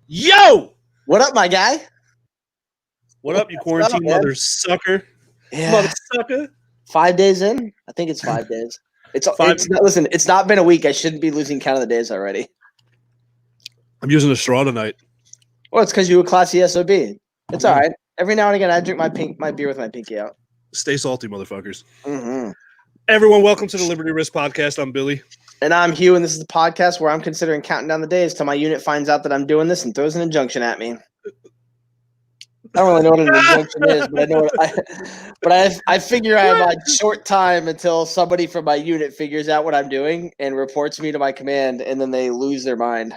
Yo! What up, my guy? What up, you quarantine mother sucker? Yeah. Mother sucker. 5 days in? I think it's 5 days. It's not, listen, it's not been a week. I shouldn't be losing count of the days already. I'm using a straw tonight. Well, it's because you a classy SOB. It's all right. Every now and again, I drink my beer with my pinky out. Stay salty, motherfuckers. Mm-hmm. Everyone, welcome to the Liberty Risk Podcast. I'm Billy. And I'm Hugh, and this is the podcast where I'm considering counting down the days till my unit finds out that I'm doing this and throws an injunction at me. I don't really know what an injunction is, but I know I figure I have a short time until somebody from my unit figures out what I'm doing and reports me to my command, and then they lose their mind.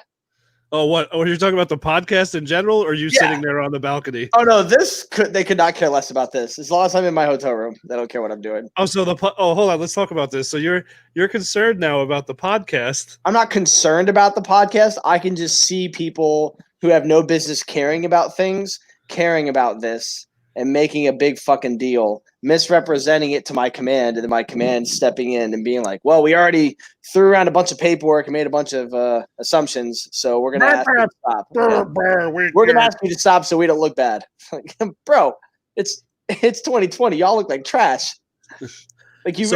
Oh, what? Oh, you're talking about the podcast in general, or are you sitting there on the balcony? Oh no, they could not care less about this. As long as I'm in my hotel room, they don't care what I'm doing. Oh, so hold on, let's talk about this. So you're concerned now about the podcast. I'm not concerned about the podcast. I can just see people who have no business caring about things, caring about this, and making a big fucking deal, misrepresenting it to my command, and then my command stepping in and being like, well, we already threw around a bunch of paperwork and made a bunch of assumptions, so we're going to ask you to stop. Yeah. We're going to ask you to stop so we don't look bad. Like, bro, it's 2020. Y'all look like trash. Like I'm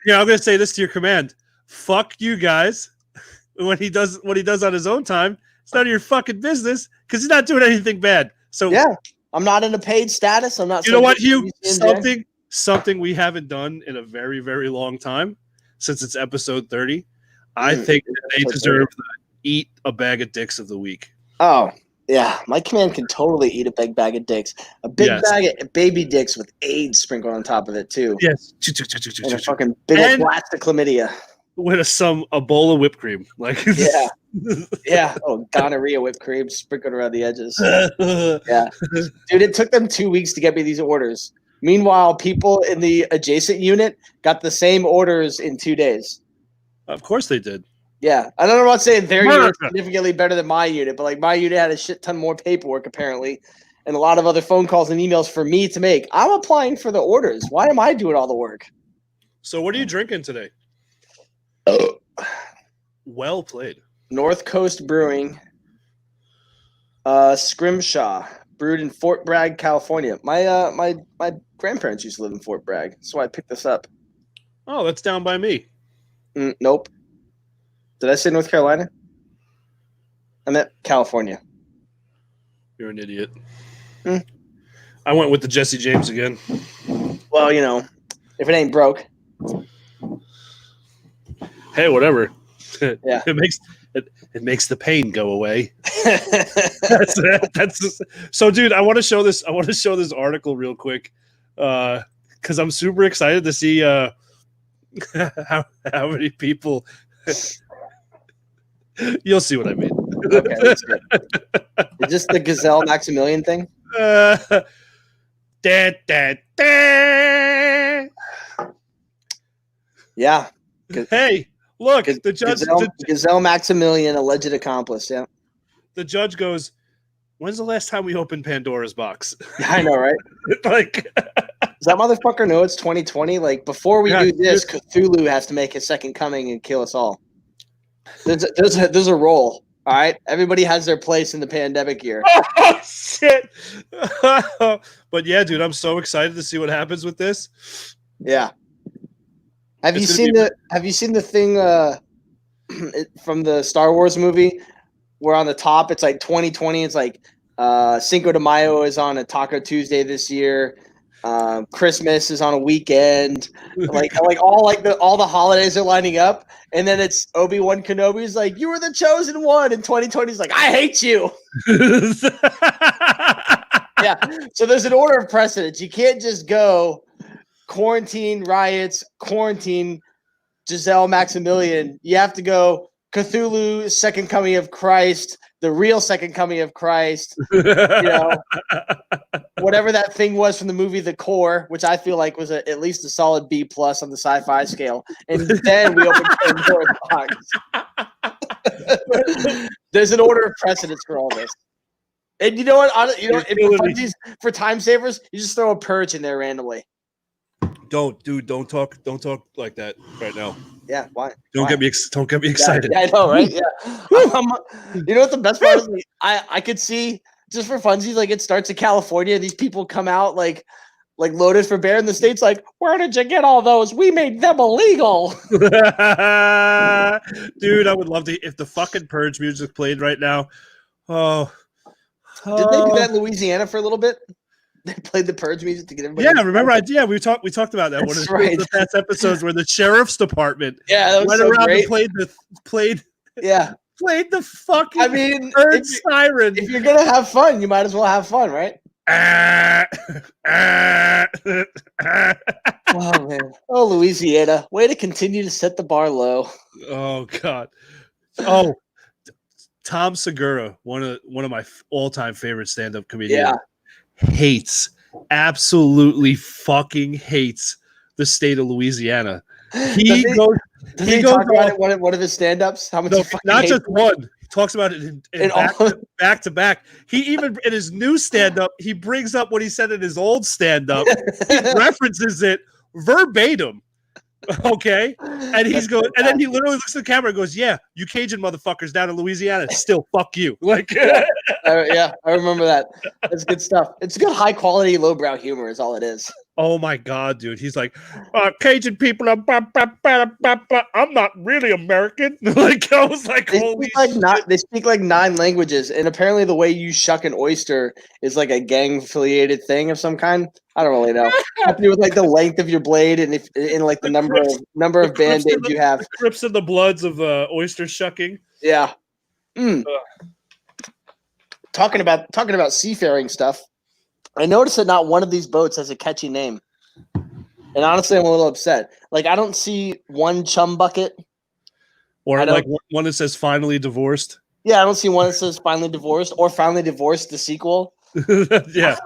going to say this to your command. Fuck you guys. When he does what he does on his own time, it's none of your fucking business because he's not doing anything bad. So yeah. I'm not in a paid status. I'm not. You know what, Hugh? Something we haven't done in a very, very long time since it's episode 30. I think they deserve to eat a bag of dicks of the week. Oh, yeah. My command can totally eat a big bag of dicks. A big bag of baby dicks with AIDS sprinkled on top of it, too. Yes. And a fucking big old plastic chlamydia. With a bowl of whipped cream. Yeah. Yeah. Oh, gonorrhea whipped cream sprinkled around the edges. Yeah. Dude, it took them 2 weeks to get me these orders. Meanwhile, people in the adjacent unit got the same orders in 2 days. Of course they did. Yeah. I don't know about saying their unit significantly better than my unit, but my unit had a shit ton more paperwork apparently and a lot of other phone calls and emails for me to make. I'm applying for the orders. Why am I doing all the work? So what are you drinking today? Well played. North Coast Brewing, Scrimshaw, brewed in Fort Bragg, California. My grandparents used to live in Fort Bragg. That's why I picked this up. Oh, that's down by me. Nope. Did I say North Carolina? I meant California. You're an idiot. I went with the Jesse James again. Well, if it ain't broke. Hey, whatever. Yeah. It makes the pain go away. So, dude, I want to show this. I want to show this article real quick because I'm super excited to see how many people. You'll see what I mean. Okay, that's good. Is this the Gazelle Maximilian thing? Yeah. Hey. Look, the judge. Gazelle Maximilian, alleged accomplice. Yeah. The judge goes, "When's the last time we opened Pandora's box?" Yeah, I know, right? Does that motherfucker know it's 2020? Like, before we do this, Cthulhu has to make his second coming and kill us all. There's a role. All right, everybody has their place in the pandemic year. Oh shit! But yeah, dude, I'm so excited to see what happens with this. Yeah. Have you seen the thing from the Star Wars movie where on the top it's like 2020? It's like Cinco de Mayo is on a Taco Tuesday this year. Christmas is on a weekend. Like all the holidays are lining up, and then it's Obi-Wan Kenobi's like, "You were the chosen one," and 2020 is like, "I hate you." Yeah. So there's an order of precedence. You can't just go quarantine riots, quarantine Giselle Maximilian. You have to go Cthulhu, second coming of Christ, the real second coming of Christ. Whatever that thing was from the movie The Core, which I feel like was at least a solid B+ on the sci-fi scale. And then we open Pandora's box. There's an order of precedence for all this. And you know what? For time savers, you just throw a purge in there randomly. Don't talk like that right now. Yeah, why? Don't get me excited. Yeah, I know, right? Yeah. You know what the best part is? Like, I could see just for funsies, like it starts in California. These people come out like loaded for bear in the States. Like, where did you get all those? We made them illegal. Dude, I would love to if the fucking Purge music played right now. Oh. Did they do that in Louisiana for a little bit? They played the Purge music to get everybody. Yeah, remember? We talked about that. One of the past episodes where the sheriff's department that was so great. And played the fucking Purge siren. If you're gonna have fun, you might as well have fun, right? Oh man! Oh, Louisiana, way to continue to set the bar low. Oh God! Oh, Tom Segura, one of my all-time favorite stand-up comedians. Yeah. Absolutely fucking hates the state of Louisiana. He goes talk about it one of his stand-ups? How much? Not just one. He talks about it in back to back. He even in his new stand-up, he brings up what he said in his old stand-up. He references it verbatim. Okay, and he's going, and then he literally looks at the camera and goes, "Yeah, you Cajun motherfuckers down in Louisiana, still fuck you." Like, yeah, I remember that. That's good stuff. It's good, high quality, lowbrow humor, is all it is. Oh my God, dude! He's like, Cajun people are. I'm not really American. Like I was like, they speak like 9 languages, and apparently the way you shuck an oyster is like a gang affiliated thing of some kind. I don't really know. Have to do with like the length of your blade and like the number of band-aids you have. The Crips and the Bloods of oyster shucking. Yeah. Talking about seafaring stuff. I noticed that not one of these boats has a catchy name. And honestly, I'm a little upset. Like, I don't see one chum bucket. Or like one that says finally divorced. Yeah, I don't see one that says finally divorced or finally divorced the sequel. Yeah.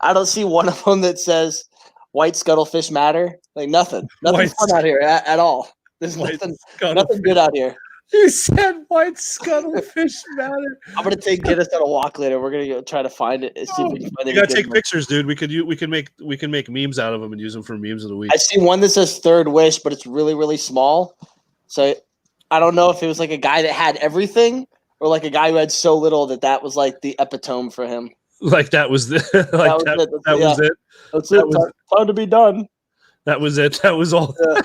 I don't see one of them that says white scuttlefish matter. Like nothing fun out here at all. There's nothing good out here. You said white scuttlefish matter. I'm gonna get us on a walk later. We're gonna go try to find it. See if we can find it. You gotta take pictures, dude. We can make memes out of them and use them for memes of the week. I see one that says third wish, but it's really, really small. So I don't know if it was like a guy that had everything or like a guy who had so little that was like the epitome for him. Like that was the that was it. That's it. Time to be done. That was it. That was all. Yeah.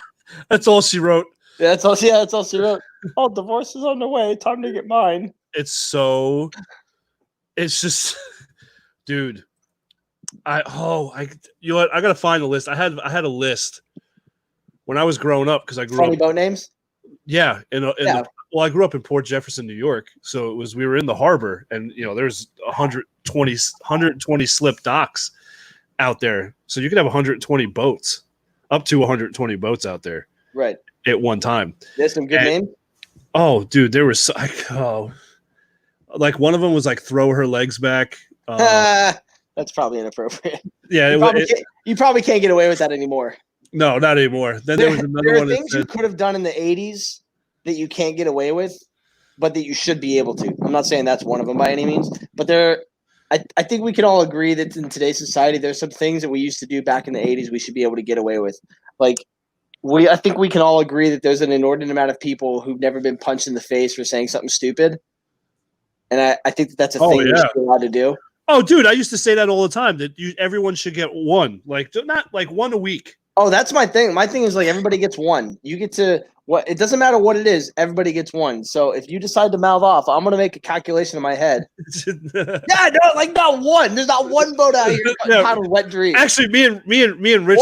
That's all she wrote. Yeah, that's all she wrote. Oh, divorce is on the way. Time to get mine. It's just, dude. You know what? I gotta find a list. I had a list when I was growing up because I grew Funny up. boat names. Yeah, I grew up in Port Jefferson, New York. So we were in the harbor, and there's 120 slip docks out there. So you could have 120 boats, up to 120 boats out there, right, at one time. There's some good names. Oh, dude, there was like one of them was like throw her legs back. That's probably inappropriate. Yeah, you probably can't get away with that anymore. No, not anymore. Then there was another one. There are things you could have done in the 80s that you can't get away with, but that you should be able to. I'm not saying that's one of them by any means, but I think we can all agree that in today's society, there's some things that we used to do back in the 80s we should be able to get away with. Like, I think we can all agree that there's an inordinate amount of people who've never been punched in the face for saying something stupid. And I think that's a thing we should be allowed to do. Oh, dude, I used to say that all the time, that everyone should get one. Like, not like one a week. Oh, that's my thing. My thing is like everybody gets one. You get to what? It doesn't matter what it is. Everybody gets one. So if you decide to mouth off, I'm gonna make a calculation in my head. Yeah, no, like not one. There's not one boat out here entitled Wet Dream. Actually, me and Rich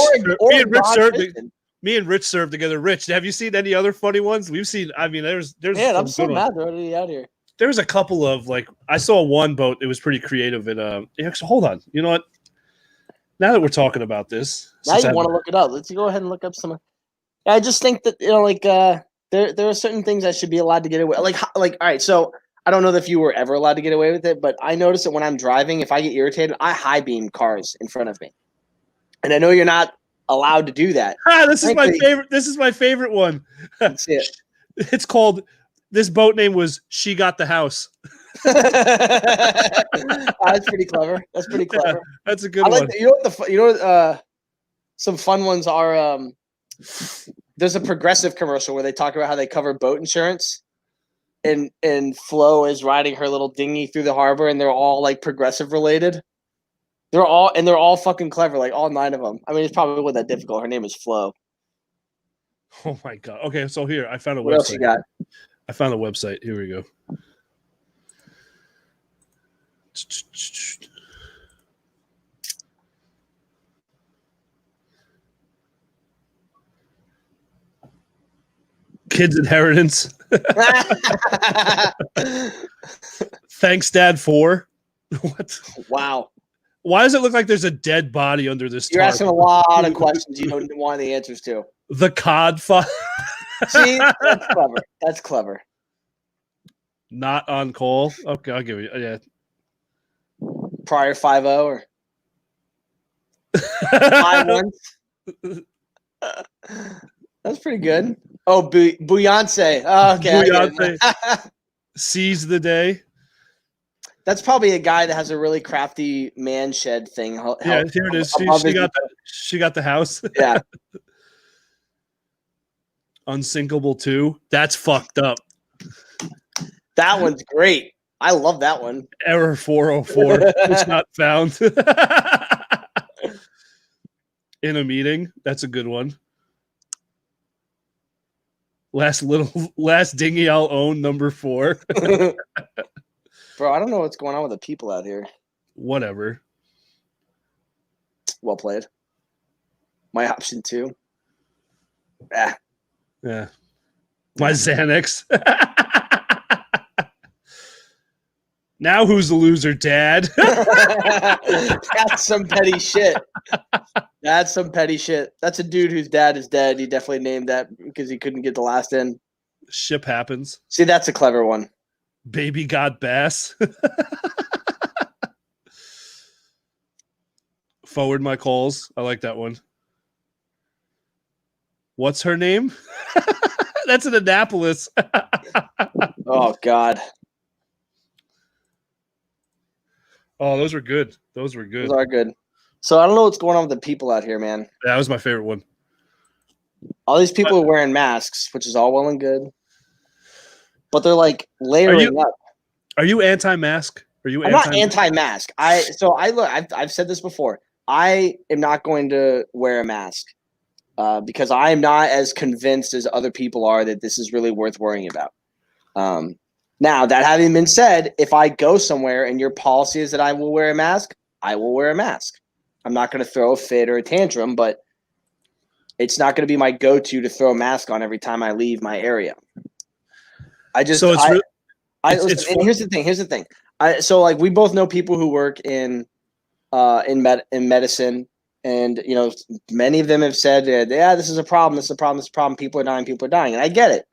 served together. Rich, have you seen any other funny ones? We've seen. I mean, there's. Man, I'm so mad they're already out here. There's a couple of like I saw one boat. It was pretty creative. And hold on. You know what? Now that we're talking about this, now you want to look it up. Let's go ahead and look up some. I just think that there are certain things I should be allowed to get away. Like all right, so I don't know if you were ever allowed to get away with it, but I notice that when I'm driving, if I get irritated, I high beam cars in front of me, and I know you're not allowed to do that. This is my favorite. This is my favorite one. Let's see it. It's called. This boat name was She Got the House. That's pretty clever. That's pretty clever. Yeah, that's a good one. You know what? some fun ones are there's a Progressive commercial where they talk about how they cover boat insurance, and Flo is riding her little dinghy through the harbor, and they're all like Progressive related. They're all fucking clever, like all 9 of them. I mean, it's probably not that difficult. Her name is Flo. Oh my god. Okay, so here I found a What website. else you got? I found a website. Here we go. Kids inheritance. Thanks, Dad. 4. What? Wow. Why does it look like there's a dead body under this? You're tarp? asking a lot of questions you don't want the answers to. The cod file. See, that's clever. That's clever. Not on call. Okay, I'll give you. Yeah. Prior 5-0 or 5-1. That's pretty good. Oh, Beyonce. Oh, okay. Beyonce seize the day. That's probably a guy that has a really crafty man shed thing. Yeah, here it is. She got the house. Yeah. Unsinkable 2. That's fucked up. That one's great. I love that one. Error 404. It's not found. In a meeting. That's a good one. Last dinghy I'll own, number 4. Bro, I don't know what's going on with the people out here. Whatever. Well played. My option 2. Ah. Yeah. My Xanax. Now who's the loser, Dad? That's some petty shit. That's some petty shit. That's a dude whose dad is dead. He definitely named that because he couldn't get the last in. Ship happens. See, that's a clever one. Baby got bass. Forward my calls. I like that one. What's her name? That's in Annapolis. Oh, God. Oh, those were good. Those were good. Those are good. So I don't know what's going on with the people out here, man. That was my favorite one. All these people are wearing masks, which is all well and good. But they're like layering up. Are you anti-mask? I'm not anti-mask. I've said this before. I am not going to wear a mask because I am not as convinced as other people are that this is really worth worrying about. Now, that having been said, if I go somewhere and your policy is that I will wear a mask, I will wear a mask. I'm not going to throw a fit or a tantrum, but it's not going to be my go-to to throw a mask on every time I leave my area. And here's the thing. So like we both know people who work in medicine, and you know many of them have said, yeah, this is a problem. This is a problem. This is a problem. People are dying, and I get it.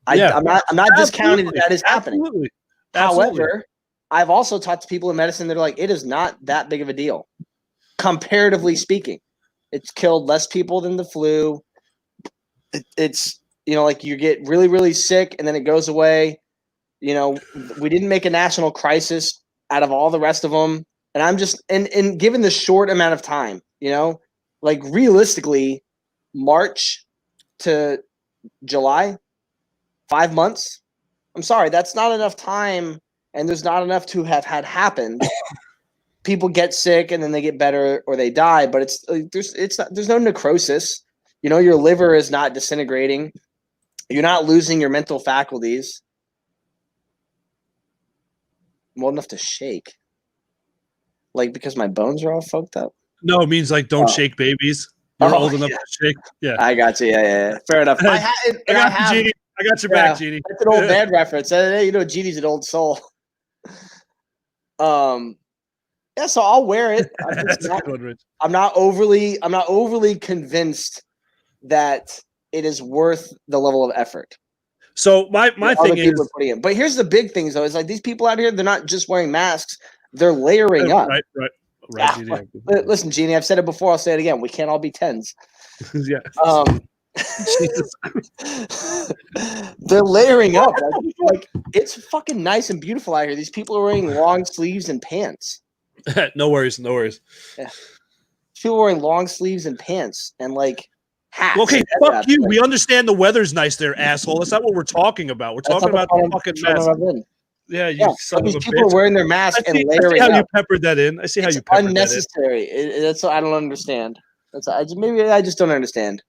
I'm not discounting that is happening. Absolutely. However, I've also talked to people in medicine that are like, it is not that big of a deal, comparatively speaking. It's killed less people than the flu. It's like you get really, really sick and then it goes away. We didn't make a national crisis out of all the rest of them. And I'm just and given the short amount of time, like realistically, March to July, 5 months. I'm sorry, that's not enough time, and there's not enough to have had happened. People get sick and then they get better or they die, but there's no necrosis. Your liver is not disintegrating. You're not losing your mental faculties. I'm old enough to shake. Like because my bones are all fucked up? No, it means like don't shake babies. You're old enough to shake. Yeah. I got you. Yeah. Fair enough. I got your back, Jeannie. That's an old band reference. Jeannie's an old soul. Yeah, so I'll wear it. I'm not overly convinced that it is worth the level of effort. So my thing is, but here's the big things though. Is like these people out here, they're not just wearing masks; they're layering up. Right. Yeah, listen, Jeannie, I've said it before. I'll say it again. We can't all be 10s. Yeah. They're layering up. Like it's fucking nice and beautiful out here. These people are wearing long sleeves and pants. No worries. Yeah. People wearing long sleeves and pants and like hats. Okay, fuck you. We understand the weather's nice there, asshole. That's not what we're talking about. We're talking about the fucking mask. Yeah, you son of a people bitch. are wearing their mask and layering I see how up. you peppered that in. I see how you peppered unnecessary. that in. That's what I don't understand. Maybe I just don't understand.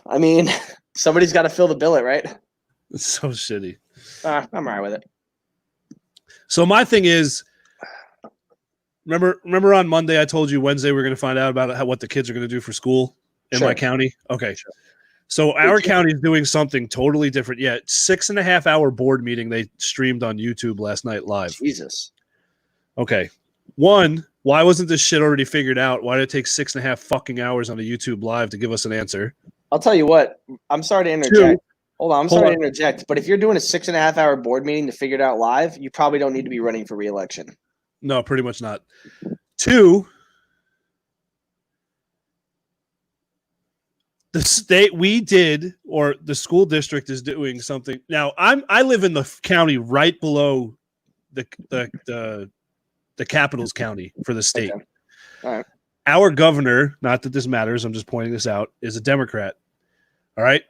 I mean, somebody's got to fill the billet, right? It's so shitty. I'm all right with it. So my thing is, remember on Monday I told you Wednesday we're going to find out about what the kids are going to do for school in my county? Okay. Sure. So our county is doing something totally different. Yeah, 6.5 hour board meeting they streamed on YouTube last night live. Jesus. Okay. One, why wasn't this shit already figured out? Why did it take 6.5 fucking hours on a YouTube live to give us an answer? I'll tell you what. I'm sorry to interject. Hold on. I'm sorry to interject. But if you're doing a 6.5 hour board meeting to figure it out live, you probably don't need to be running for re-election. No, pretty much not. 2, the state the school district is doing something. Now I live in the county right below the capital's county for the state. Okay. All right. Our governor, not that this matters, I'm just pointing this out, is a Democrat. All right.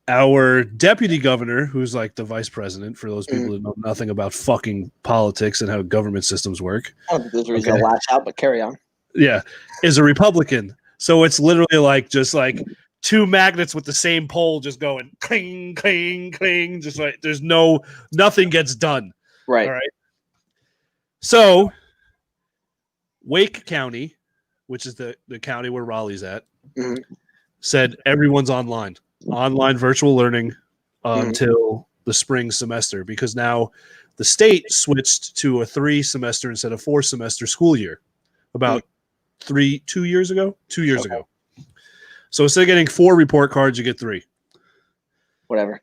Our deputy governor, who's like the vice president, for those people who know nothing about fucking politics and how government systems work. I don't think there's a reason to lash out, but carry on. Yeah, is a Republican. So it's literally like just like two magnets with the same pole just going cling, cling, cling. Just like there's nothing gets done. Right. All right. So Wake County, which is the county where Raleigh's at, said everyone's online virtual learning until the spring semester, because now the state switched to a 3 semester instead of 4 semester school year about 2 years ago. So instead of getting 4 report cards, you get 3. Whatever.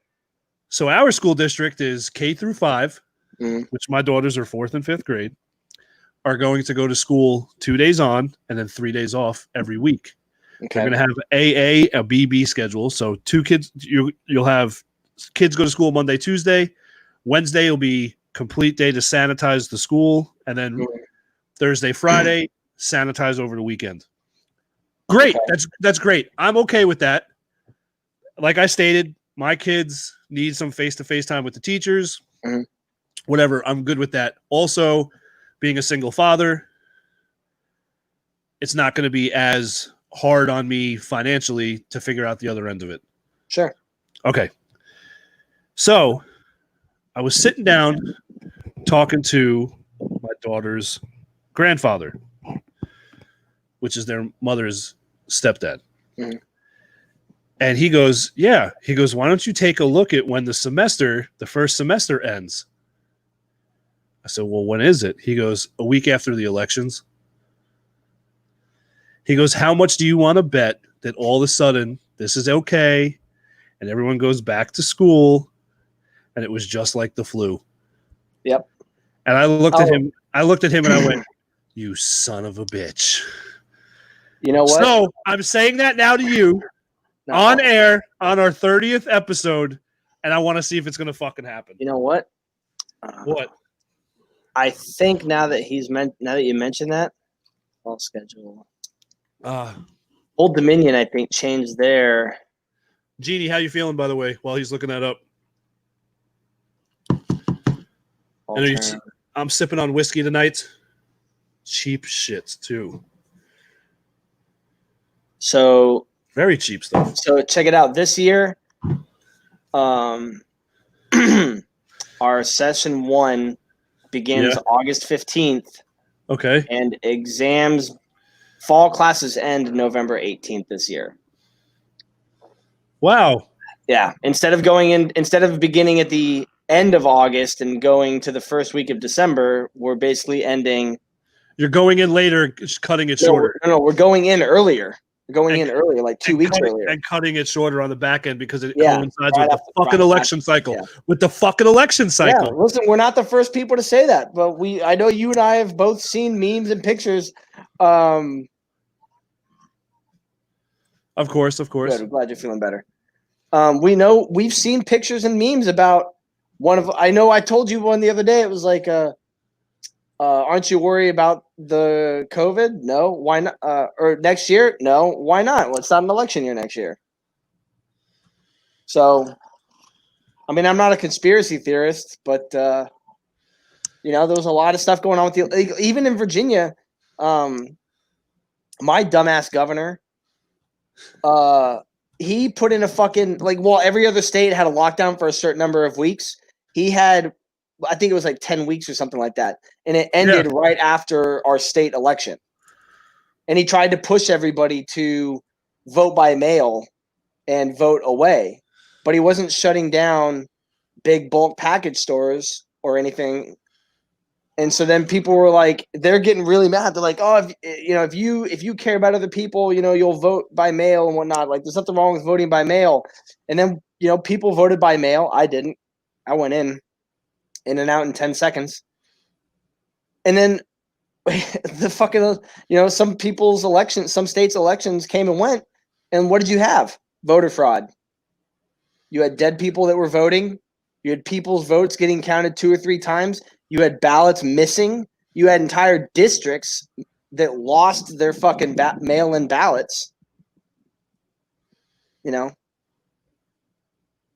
So our school district is K through 5, which my daughters are 4th and 5th grade, are going to go to school 2 days on and then 3 days off every week. Okay. They're going to have a BB schedule. So 2 kids, you'll have kids go to school Monday, Tuesday. Wednesday will be complete day to sanitize the school. And then Thursday, Friday, sanitize over the weekend. Great. Okay. That's great. I'm okay with that. Like I stated, my kids need some face-to-face time with the teachers. Whatever. I'm good with that. Also, being a single father, it's not going to be as hard on me financially to figure out the other end of it. Sure. Okay. So I was sitting down talking to my daughter's grandfather, which is their mother's stepdad. And he goes, why don't you take a look at when the first semester ends? I said, well, when is it? He goes, a week after the elections. He goes, how much do you want to bet that all of a sudden this is okay and everyone goes back to school and it was just like the flu? Yep. And I looked at him and I went, you son of a bitch. You know what? So I'm saying that now to you on air on our 30th episode, and I want to see if it's going to fucking happen. You know what? What? I think now that you mentioned that, fall schedule. Old Dominion, I think, changed their. Jeannie, how you feeling, by the way, while he's looking that up? I'm sipping on whiskey tonight. Cheap shit, too. So very cheap stuff. So check it out. This year, our session 1 begins August 15th. Okay. And fall classes end November 18th this year. Wow. Yeah. Instead of beginning at the end of August and going to the first week of December, we're basically ending. You're going in later, just cutting it shorter. No, we're going in earlier. We're going in earlier, like 2 weeks earlier. And cutting it shorter on the back end because it coincides with the fucking election cycle. Yeah. With the fucking election cycle. Yeah, listen, we're not the first people to say that, but I know you and I have both seen memes and pictures. Of course. Good, I'm glad you're feeling better. We've seen pictures and memes about I told you one the other day. It was like Aren't you worried about the COVID? No. Why not? Or next year? No. Why not? Well, it's not an election year next year. So, I mean, I'm not a conspiracy theorist, but there was a lot of stuff going on with even in Virginia. My dumbass governor, he put in a fucking every other state had a lockdown for a certain number of weeks. He had, I think it was like 10 weeks or something like that. And it ended right after our state election. And he tried to push everybody to vote by mail and vote away. But he wasn't shutting down big bulk package stores or anything. And so then people were like, they're getting really mad. They're like, oh, if you care about other people, you'll vote by mail and whatnot. Like, there's nothing wrong with voting by mail. And then, people voted by mail. I didn't. I went in and out in 10 seconds. And then the fucking, some people's elections, some states' elections came and went. And what did you have? Voter fraud. You had dead people that were voting. You had people's votes getting counted 2 or 3 times. You had ballots missing. You had entire districts that lost their fucking mail-in ballots. You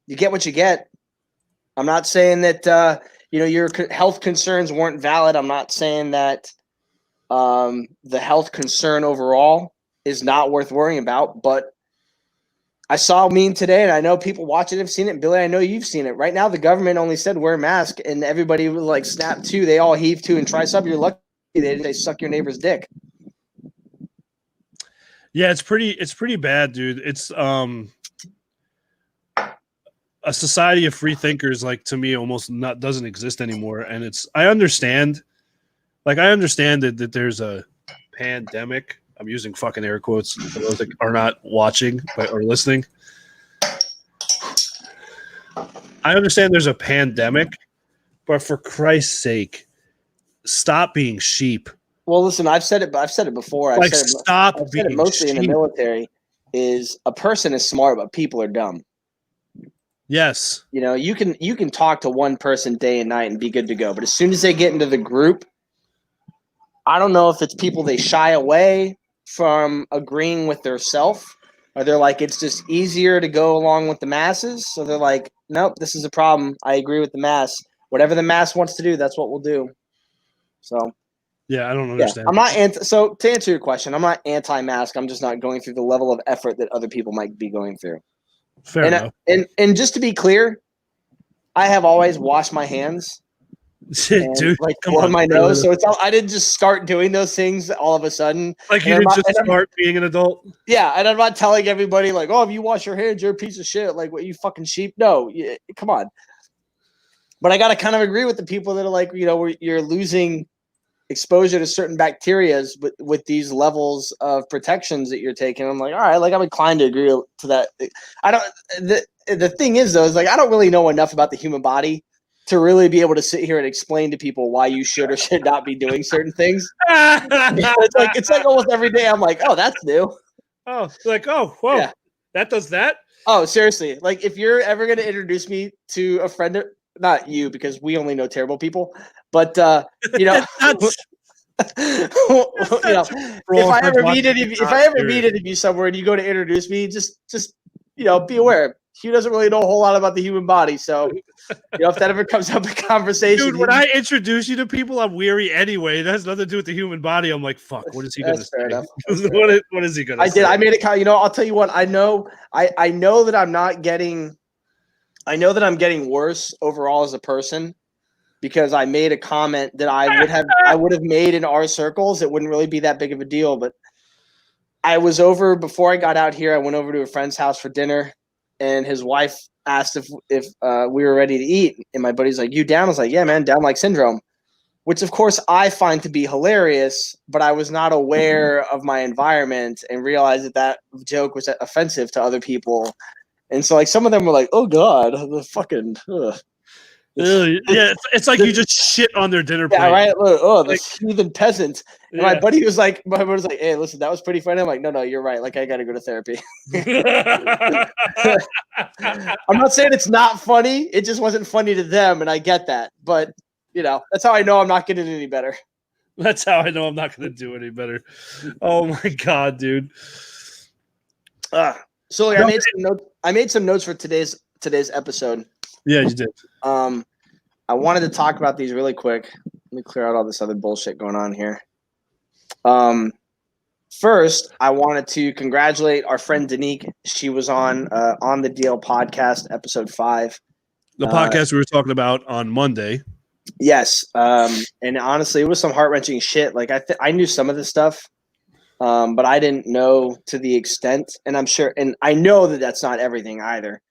get what you get. I'm not saying that, your health concerns weren't valid. I'm not saying that the health concern overall is not worth worrying about. But I saw a meme today, and I know people watching have seen it. Billy, I know you've seen it. Right now, the government only said wear a mask, and everybody was like snap to. They all heave to and try something. You're lucky they suck your neighbor's dick. Yeah, it's pretty bad, dude. It's a society of free thinkers, like, to me, almost doesn't exist anymore. And I understand that there's a pandemic. I'm using fucking air quotes for those that are not watching or listening. I understand there's a pandemic, but for Christ's sake, stop being sheep. Well, listen, I've said it before. I've said it mostly sheep. In the military. Is a person is smart, but people are dumb. Yes. You can talk to one person day and night and be good to go, but as soon as they get into the group, I don't know if it's people they shy away from agreeing with their self, or they're like, it's just easier to go along with the masses. So they're like, nope, this is a problem. I agree with the mass. Whatever the mass wants to do, that's what we'll do. So yeah, I don't understand. I'm not so to answer your question, I'm not anti-mask. I'm just not going through the level of effort that other people might be going through. Fair enough. And just to be clear, I have always washed my hands. Dude, come on my nose. So I didn't just start doing those things all of a sudden. Like, you didn't just start being an adult. Yeah, and I'm not telling everybody like, oh, if you wash your hands, you're a piece of shit. Like, what, you fucking sheep? No, come on. But I gotta kind of agree with the people that are like, you're losing exposure to certain bacterias with these levels of protections that you're taking. I'm like, all right, like, I'm inclined to agree to that. The thing is, though, is like, I don't really know enough about the human body to really be able to sit here and explain to people why you should or should not be doing certain things. It's like almost every day I'm like, oh, that's new. Oh, like, oh, whoa, yeah. That does that? Oh, seriously. Like, if you're ever going to introduce me to a friend, not you, because we only know terrible people, but, if I ever meet any of you somewhere and you go to introduce me, just be aware. Hugh doesn't really know a whole lot about the human body, so if that ever comes up in conversation, dude, when I introduce you to people, I'm weary anyway. It has nothing to do with the human body. I'm like, fuck, what is he going to say? What is he going to say? I made it. I'll tell you what. I know that I'm not getting. I know that I'm getting worse overall as a person because I made a comment that I would have made in our circles. It wouldn't really be that big of a deal, but I was over before I got out here. I went over to a friend's house for dinner. And his wife asked if we were ready to eat. And my buddy's like, you down? I was like, yeah, man, down like syndrome. Which, of course, I find to be hilarious, but I was not aware of my environment and realized that joke was offensive to other people. And so, like, some of them were like, oh, God, the fucking ugh. Yeah, it's like you just shit on their dinner plate. Yeah, right. Oh, the heathen peasant. And my buddy was like, hey, listen, that was pretty funny. I'm like, no, you're right. Like, I got to go to therapy. I'm not saying it's not funny. It just wasn't funny to them, and I get that. But, that's how I know I'm not getting any better. That's how I know I'm not going to do any better. Oh my God, dude. So like, I made some notes for today's episode. Yeah, you did. I wanted to talk about these really quick. Let me clear out all this other bullshit going on here. First, I wanted to congratulate our friend Danique. She was on the DL podcast, episode 5. The podcast we were talking about on Monday. Yes, and honestly, it was some heart-wrenching shit. Like I knew some of this stuff, but I didn't know to the extent. And I'm sure, and I know that that's not everything either.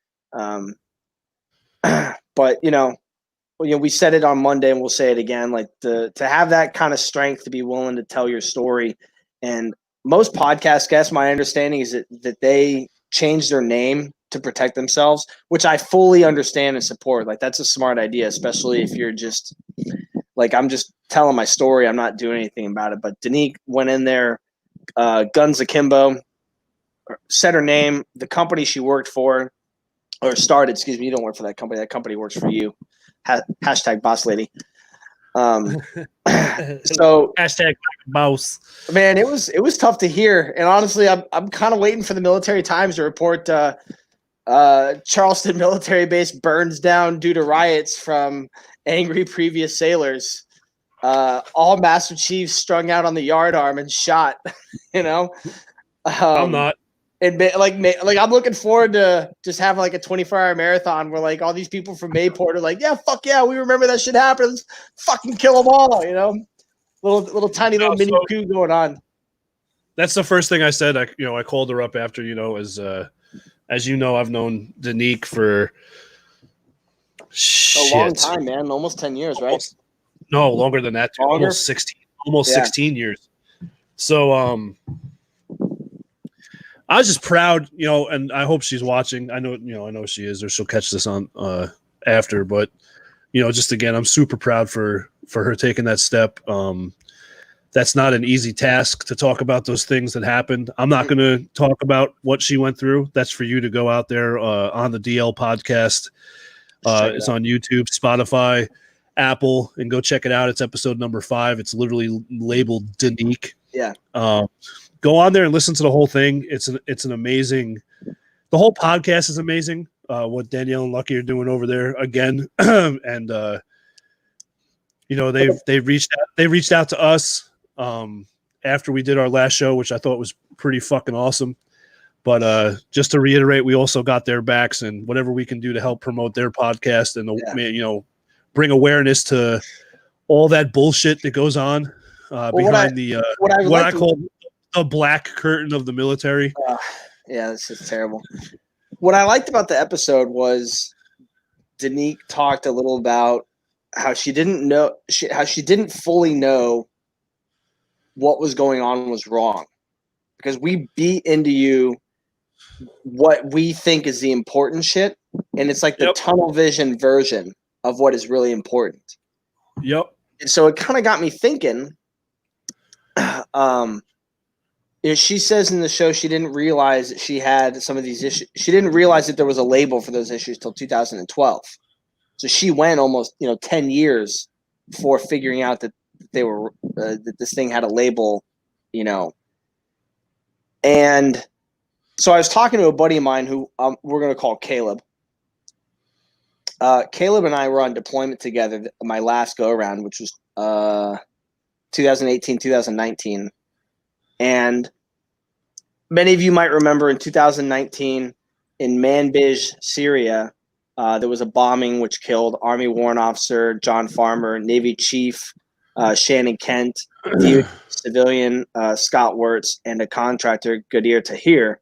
But we said it on Monday, and we'll say it again. Like to have that kind of strength to be willing to tell your story. And most podcast guests, my understanding is that they change their name to protect themselves, which I fully understand and support. Like that's a smart idea, especially if you're just like, I'm just telling my story. I'm not doing anything about it. But Danique went in there, guns akimbo, said her name, the company she worked for, or started, excuse me, you don't work for that company. That company works for you. Hashtag boss lady. So hashtag mouse. Man, it was tough to hear. And honestly, I'm kind of waiting for the Military Times to report Charleston military base burns down due to riots from angry previous sailors. All Master Chiefs strung out on the yardarm and shot. I'm not. And like I'm looking forward to just having like a 24-hour marathon where like all these people from Mayport are like, yeah, fuck yeah, we remember that shit happened. Let's fucking kill them all. Little tiny little mini coup going on. That's the first thing I said. I called her up after, as you know, I've known Danique for a long time, man. Almost 10 years, right? No, longer than that. Almost 16 years. So, I was just proud, and I hope she's watching. I know she is, or she'll catch this on after. But just again, I'm super proud for her taking that step. That's not an easy task to talk about those things that happened. I'm not going to talk about what she went through. That's for you to go out there on the DL podcast. It's on YouTube, Spotify, Apple, and go check it out. It's episode number 5. It's literally labeled Danique. Yeah. Go on there and listen to the whole thing. It's an amazing. The whole podcast is amazing. What Danielle and Lucky are doing over there again, and they reached out to us after we did our last show, which I thought was pretty fucking awesome. But just to reiterate, we also got their backs, and whatever we can do to help promote their podcast and bring awareness to all that bullshit that goes on behind what I call the black curtain of the military. Yeah, this is terrible. What I liked about the episode was Danique talked a little about how she didn't fully know what was going on was wrong, because we beat into you what we think is the important shit, and it's like the tunnel vision version of what is really important. Yep. And so it kind of got me thinking. She says in the show she didn't realize that she had some of these issues. She didn't realize that there was a label for those issues till 2012. So she went almost 10 years before figuring out that they were that this thing had a label, And so I was talking to a buddy of mine who we're going to call Caleb. Caleb and I were on deployment together my last go around, which was 2018, 2019. And many of you might remember in 2019 in Manbij, Syria, there was a bombing which killed Army Warrant Officer John Farmer, Navy Chief Shannon Kent, civilian Scott Wirtz, and a contractor, Gadir Tahir.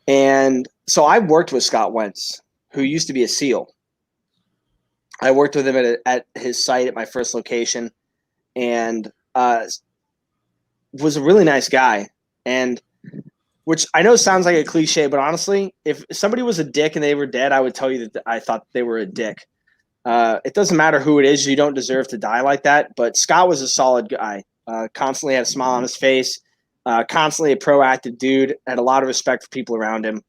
And so I worked with Scott Wentz, who used to be a SEAL. I worked with him at his site at my first location, and was a really nice guy. And which I know sounds like a cliche, but honestly, if somebody was a dick and they were dead, I would tell you that I thought they were a dick. It doesn't matter who it is. You don't deserve to die like that. But Scott was a solid guy, constantly had a smile on his face, constantly a proactive dude, had a lot of respect for people around him.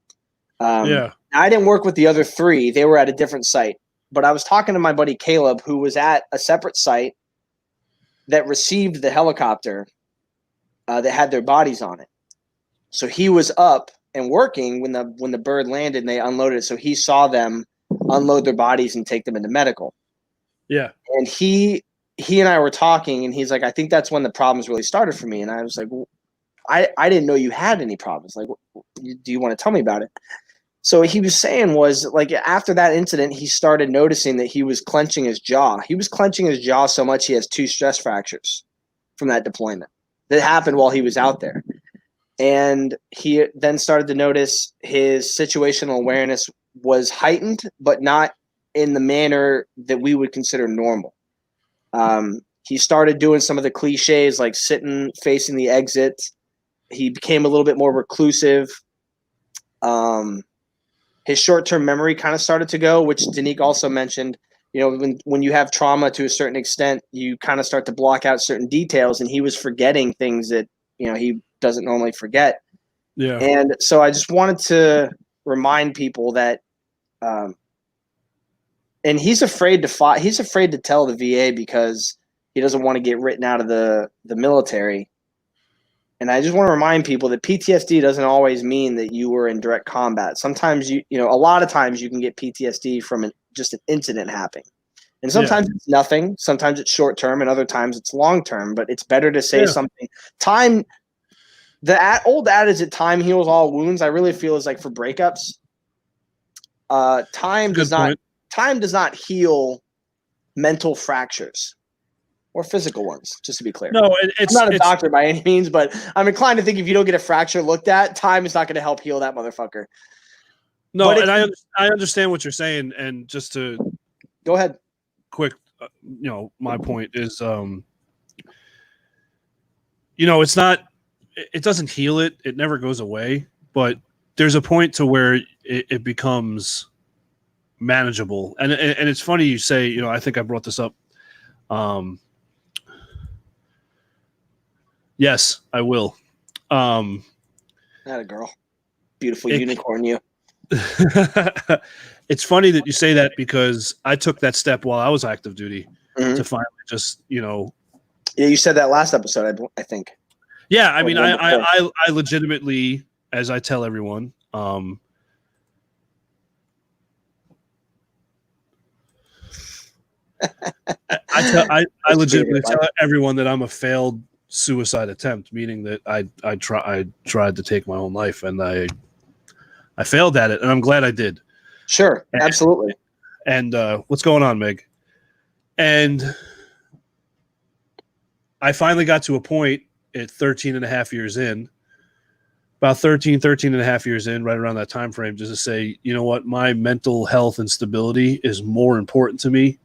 I didn't work with the other 3. They were at a different site. But I was talking to my buddy Caleb, who was at a separate site that received the helicopter that had their bodies on it. So he was up and working when the bird landed and they unloaded it. So he saw them unload their bodies and take them into medical. Yeah. And he and I were talking, and he's like, I think that's when the problems really started for me. And I was like, well, I didn't know you had any problems. Like, do you want to tell me about it? So what he was saying was, like, after that incident, he started noticing that he was clenching his jaw. He was clenching his jaw so much he has 2 stress fractures from that deployment. That happened while he was out there. And he then started to notice his situational awareness was heightened, but not in the manner that we would consider normal. He started doing some of the cliches, like sitting facing the exit. He became a little bit more reclusive. His short-term memory kind of started to go, which Danique also mentioned. You know, when you have trauma to a certain extent, you kind of start to block out certain details, and he was forgetting things that, you know, he doesn't normally forget. Yeah. And so I just wanted to remind people that, and he's afraid to he's afraid to tell the VA because he doesn't want to get written out of the military. And I just want to remind people that PTSD doesn't always mean that you were in direct combat. Sometimes a lot of times you can get PTSD from just an incident happening. And sometimes it's nothing. Sometimes it's short term, and other times it's long term. But it's better to say something. Time, old adage that time heals all wounds, I really feel is like for breakups. Time does not heal mental fractures. Or physical ones, just to be clear. No, I'm not a doctor by any means, but I'm inclined to think if you don't get a fracture looked at, time is not going to help heal that motherfucker. No, and I understand what you're saying, and just to go ahead. Quick, my point is, it's not. It doesn't heal it. It never goes away, but there's a point to where it becomes manageable. And it's funny you say, I think I brought this up. Yes, I will. Not a girl. Beautiful unicorn, you. It's funny that you say that because I took that step while I was active duty to finally just, Yeah, you said that last episode, I think. Yeah, I mean, I legitimately, as I tell everyone, I legitimately tell everyone that I'm a failed suicide attempt, meaning that I tried to take my own life, and I failed at it, and I'm glad I did. Sure, absolutely. And what's going on, Meg? And I finally got to a point at 13 and a half years in, about 13 and a half years in, right around that time frame, just to say, you know what, my mental health and stability is more important to me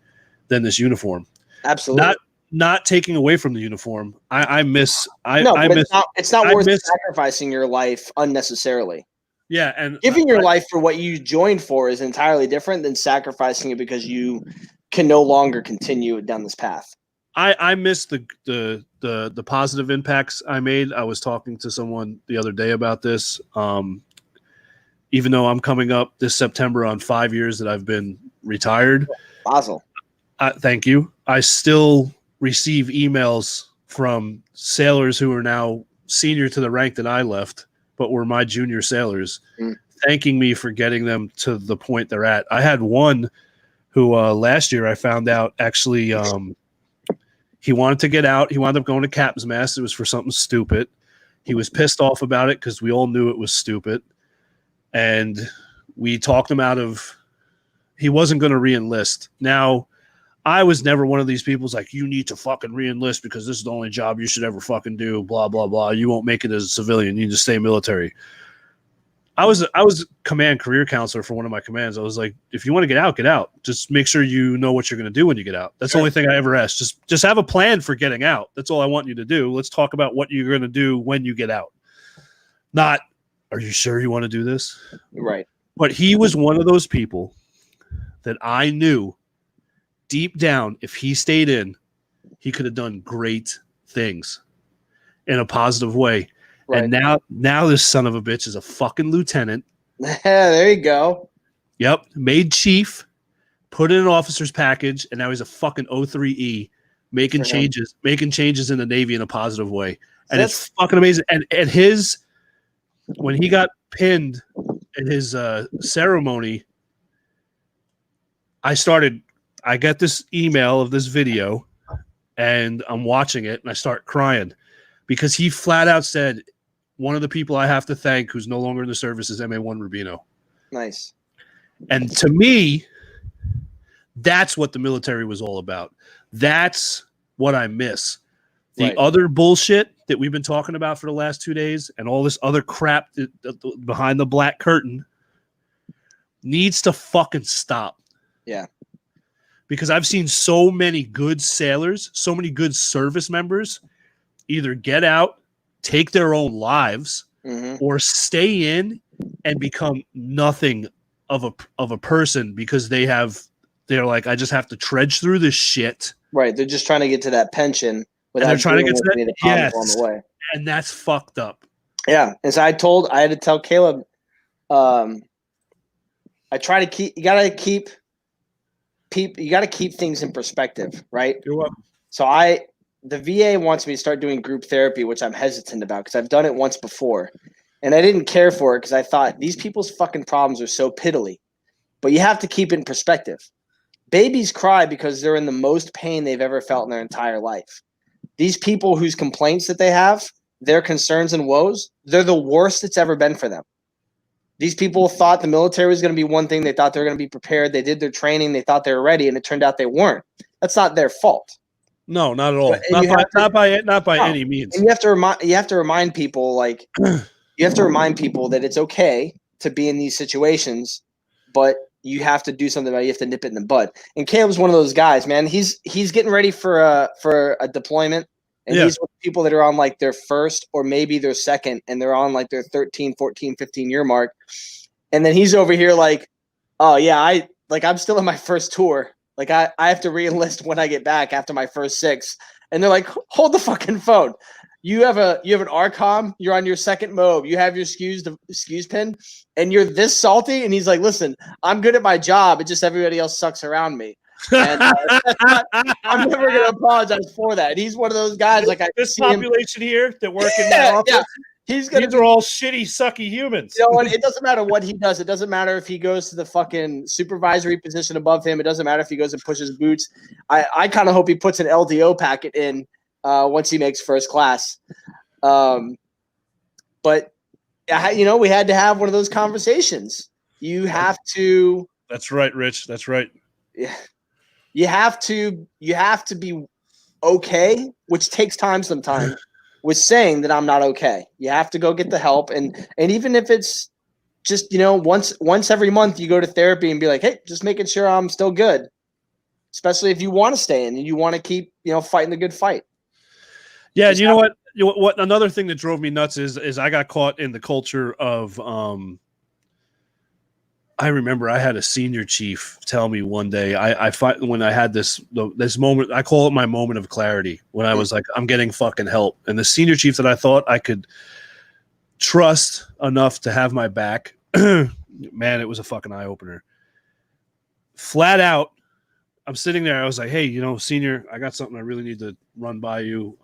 than this uniform. Absolutely. Not taking away from the uniform. It's not worth sacrificing your life unnecessarily. Yeah, and giving your life for what you joined for is entirely different than sacrificing it because you can no longer continue down this path. I miss the positive impacts I made. I was talking to someone the other day about this. Even though I'm coming up this September on 5 years that I've been retired. Basil. Thank you. I still receive emails from sailors who are now senior to the rank that I left, but were my junior sailors, thanking me for getting them to the point they're at. I had one who last year I found out actually he wanted to get out. He wound up going to Captain's Mast. It was for something stupid. He was pissed off about it because we all knew it was stupid. And we talked him out of – he wasn't going to re-enlist. Now, I was never one of these people who's like, you need to fucking re-enlist because this is the only job you should ever fucking do, blah, blah, blah. You won't make it as a civilian. You need to stay military. I was command career counselor for one of my commands. I was like, if you want to get out, get out. Just make sure you know what you're going to do when you get out. That's the only thing I ever asked. Just have a plan for getting out. That's all I want you to do. Let's talk about what you're going to do when you get out. Not, are you sure you want to do this? Right. But he was one of those people that I knew deep down, if he stayed in, he could have done great things in a positive way. Right. And now this son of a bitch is a fucking lieutenant. There you go. Yep. Made chief, put in an officer's package, and now he's a fucking O3E making changes in the Navy in a positive way. And it's fucking amazing. And when he got pinned at his ceremony, I get this email of this video and I'm watching it and I start crying because he flat out said, one of the people I have to thank who's no longer in the service is MA1 Rubino. Nice. And to me, that's what the military was all about. That's what I miss. The other bullshit that we've been talking about for the last 2 days and all this other crap behind the black curtain needs to fucking stop. Yeah. Because I've seen so many good sailors, so many good service members either get out, take their own lives, or stay in and become nothing of a person because they're like, I just have to trudge through this shit. Right. They're just trying to get to that pension without they're trying to get to that. Yes. On the way. And that's fucked up. Yeah. And so I had to tell Caleb, I try to keep, you gotta keep things in perspective, right? You're welcome. So the VA wants me to start doing group therapy, which I'm hesitant about because I've done it once before. And I didn't care for it because I thought these people's fucking problems are so piddly. But you have to keep it in perspective. Babies cry because they're in the most pain they've ever felt in their entire life. These people whose complaints that they have, their concerns and woes, they're the worst it's ever been for them. These people thought the military was going to be one thing. They thought they were going to be prepared. They did their training. They thought they were ready, and it turned out they weren't. That's not their fault. No, not at all. Not by any means. And you have to remind people that it's okay to be in these situations, but you have to do something about it. You have to nip it in the bud. And Caleb's one of those guys, man. He's getting ready for a deployment, and he's with people that are on like their first or maybe their second, and they're on like their 13, 14, 15 year mark. And then he's over here like, oh yeah, I'm still in my first tour. Like I have to re-enlist when I get back after my first 6. And they're like, hold the fucking phone. You have an RCOM, you're on your second MOB, you have your SKUs pin, and you're this salty. And he's like, listen, I'm good at my job. It's just everybody else sucks around me. And I'm never going to apologize for that. And he's one of those guys. Like this population here that work in the office. Yeah. These are all shitty, sucky humans. You know, and it doesn't matter what he does. It doesn't matter if he goes to the fucking supervisory position above him. It doesn't matter if he goes and pushes boots. I kind of hope he puts an LDO packet in once he makes first class. But, we had to have one of those conversations. You have to. That's right, Rich. That's right. Yeah. You have to be okay, which takes time sometimes. Was saying that I'm not okay. You have to go get the help. And even if it's just, once every month you go to therapy and be like, hey, just making sure I'm still good. Especially if you want to stay in and you want to keep, fighting the good fight. Yeah. Just and what another thing that drove me nuts is I got caught in the culture of, I remember I had a senior chief tell me one day, when I had this moment, I call it my moment of clarity, when I was like, I'm getting fucking help. And the senior chief that I thought I could trust enough to have my back, man, it was a fucking eye opener. Flat out, I'm sitting there. I was like, hey, senior, I got something I really need to run by you.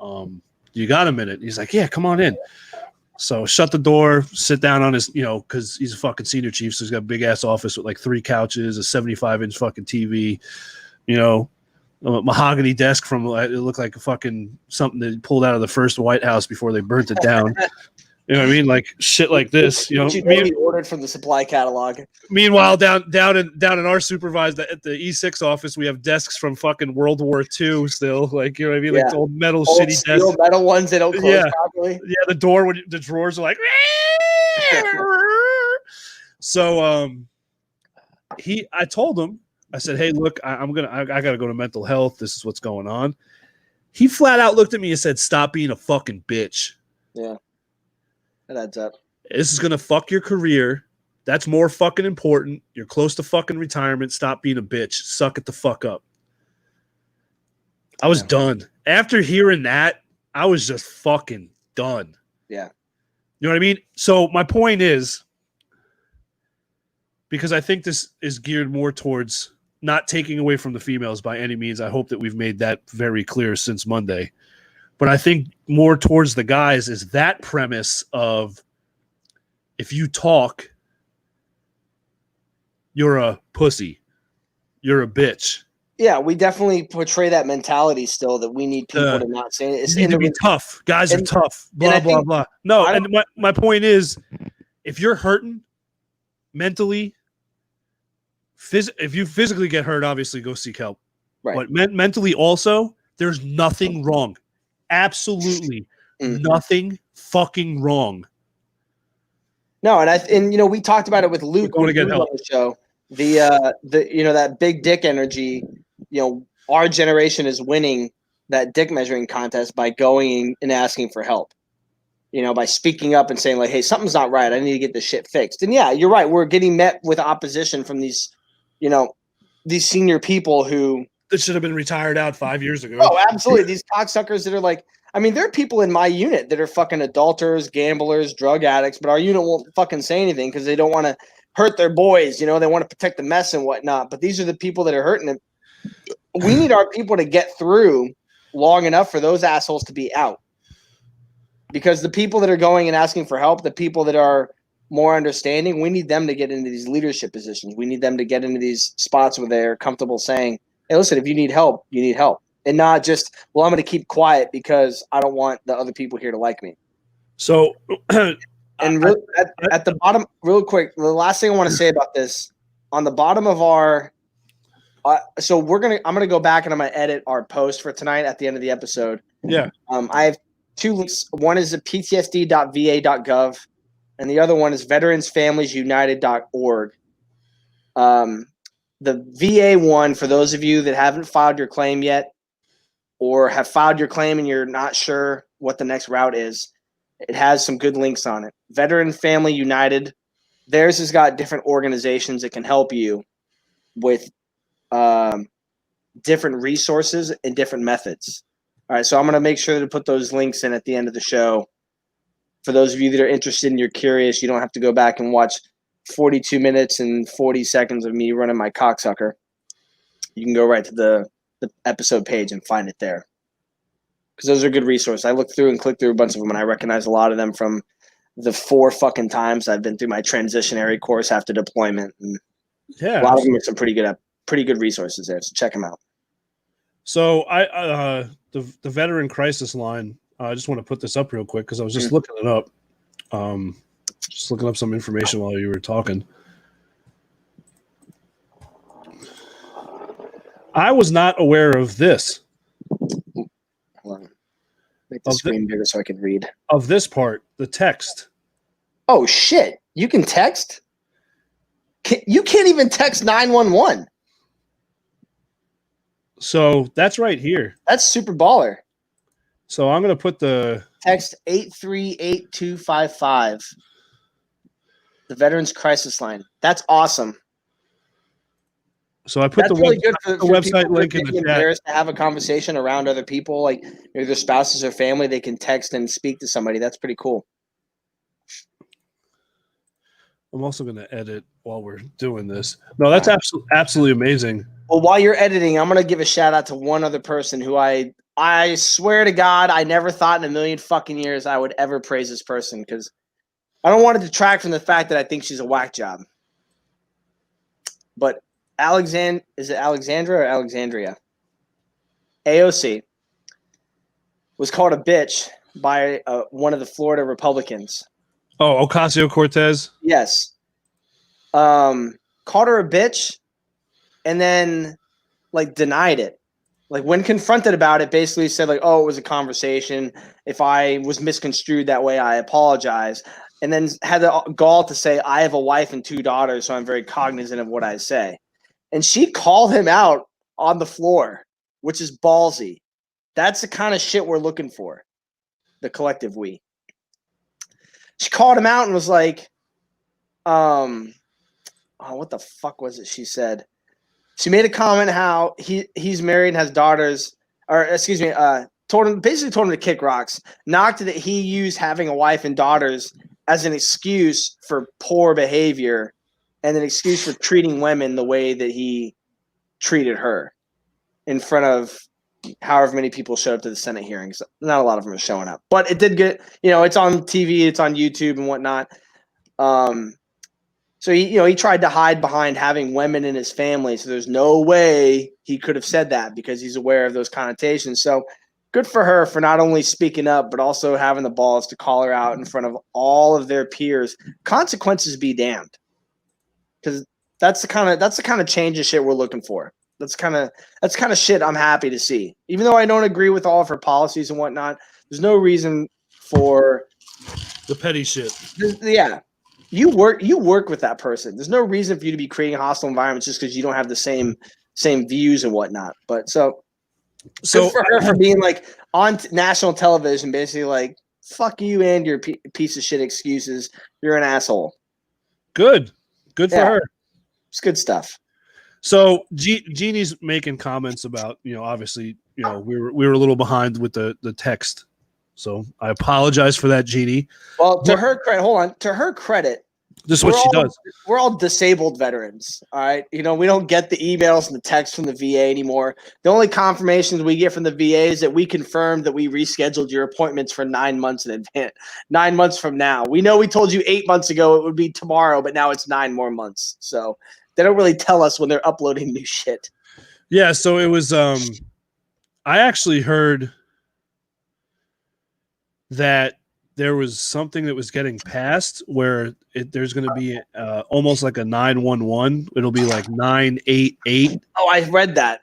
You got a minute? He's like, yeah, come on in. So shut the door, sit down on his, because he's a fucking senior chief, so he's got a big ass office with like 3 couches, a 75-inch fucking TV, a mahogany desk from it looked like a fucking something that pulled out of the first White House before they burnt it down. You know what I mean? Like shit like this. He ordered from the supply catalog. Meanwhile, down in our supervised at the E6 office, we have desks from fucking World War II still. Like, you know what I mean? Like old metal old shitty steel desks. Metal ones they don't close properly. Yeah, the drawers are like so I told him, I said, hey, look, I gotta go to mental health. This is what's going on. He flat out looked at me and said, stop being a fucking bitch. Yeah. That adds up. This is gonna fuck your career. That's more fucking important. You're close to fucking retirement. Stop being a bitch. Suck it the fuck up. I was done. After hearing that, I was just fucking done. Yeah. You know what I mean? So my point is, because I think this is geared more towards not taking away from the females by any means. I hope that we've made that very clear since Monday. But I think more towards the guys is that premise of if you talk, you're a pussy. You're a bitch. Yeah, we definitely portray that mentality still that we need people to not say it. You need to be tough. Guys are tough. Blah, blah, blah. No, and my point is, if you're hurting mentally, if you physically get hurt, obviously go seek help. Right. But mentally also, there's nothing wrong. Absolutely nothing fucking wrong. No, and we talked about it with Luke on the show. The that big dick energy, our generation is winning that dick measuring contest by going and asking for help. By speaking up and saying like, hey, something's not right. I need to get this shit fixed. And yeah, you're right. We're getting met with opposition from these senior people who that should have been retired out 5 years ago. Oh, absolutely. These cocksuckers that are like, there are people in my unit that are fucking adulterers, gamblers, drug addicts, but our unit won't fucking say anything because they don't want to hurt their boys. They want to protect the mess and whatnot. But these are the people that are hurting them. We need our people to get through long enough for those assholes to be out. Because the people that are going and asking for help, the people that are more understanding, we need them to get into these leadership positions. We need them to get into these spots where they're comfortable saying, hey, listen, if you need help, you need help. And not just, well, I'm going to keep quiet because I don't want the other people here to like me. So, and at the bottom, real quick, the last thing I want to say about this, on the bottom of our, so I'm going to go back and I'm going to edit our post for tonight at the end of the episode. Yeah. I have 2 links. One is ptsd.va.gov, and the other one is veteransfamiliesunited.org. The VA one, for those of you that haven't filed your claim yet or have filed your claim and you're not sure what the next route is, it has some good links on it. Veteran Family United, theirs has got different organizations that can help you with different resources and different methods. All right, so I'm going to make sure to put those links in at the end of the show. For those of you that are interested and you're curious, you don't have to go back and watch 42 minutes and 40 seconds of me running my cocksucker. You can go right to the episode page and find it there. Because those are good resources. I looked through and clicked through a bunch of them, and I recognize a lot of them from the 4 fucking times I've been through my transitionary course after deployment. And yeah, a lot of them are some pretty good resources there. So check them out. So the veteran crisis line. I just want to put this up real quick because I was just looking it up. Just looking up some information while you were talking. I was not aware of this. Hold on. Make the screen bigger so I can read. Of this part, the text. Oh, shit. You can text? You can't even text 911. So that's right here. That's super baller. So I'm going to put the text 838255. The Veterans Crisis Line. That's awesome. So I put the website link in the chat. Embarrassed to have a conversation around other people, like maybe their spouses or family, they can text and speak to somebody. That's pretty cool. I'm also going to edit while we're doing this. No, that's absolutely amazing. Well, while you're editing, I'm going to give a shout out to one other person who I swear to God, I never thought in a million fucking years I would ever praise this person because I don't want to detract from the fact that I think she's a whack job. But is it Alexandra or Alexandria? AOC was called a bitch by one of the Florida Republicans. Oh, Ocasio-Cortez? Yes. Called her a bitch and then denied it. When confronted about it, basically said oh, it was a conversation. If I was misconstrued that way, I apologize. And then had the gall to say, I have a wife and 2 daughters, so I'm very cognizant of what I say. And she called him out on the floor, which is ballsy. That's the kind of shit we're looking for, the collective we. She called him out and was like, what the fuck was it she said? She made a comment how he's married and has daughters, basically told him to kick rocks, knocked that he used having a wife and daughters as an excuse for poor behavior and an excuse for treating women the way that he treated her in front of however many people showed up to the Senate hearings. Not a lot of them are showing up, but it did get, it's on TV, it's on YouTube and whatnot. So he tried to hide behind having women in his family. So there's no way he could have said that because he's aware of those connotations. So good for her for not only speaking up, but also having the balls to call her out in front of all of their peers. Consequences be damned. Because that's the kind of change of shit we're looking for. That's kind of shit I'm happy to see. Even though I don't agree with all of her policies and whatnot, there's no reason for the petty shit. Yeah. You work with that person. There's no reason for you to be creating hostile environments just because you don't have the same views and whatnot. But so good for her for being like on national television, basically like, fuck you and your piece of shit excuses. You're an asshole. Good for her. It's good stuff. So Jeannie's making comments about, obviously, we were a little behind with the text. So I apologize for that, Jeannie. Well, to her credit, hold on. To her credit, this is what she does. We're all disabled veterans, all right? We don't get the emails and the texts from the VA anymore. The only confirmations we get from the VA is that we confirmed that we rescheduled your appointments for 9 months in advance. 9 months from now. We know we told you 8 months ago it would be tomorrow, but now it's 9 more months. So they don't really tell us when they're uploading new shit. Yeah, so it was I actually heard that there was something that was getting passed where there's going to be almost like a 911. It'll be like 988. Oh, I read that.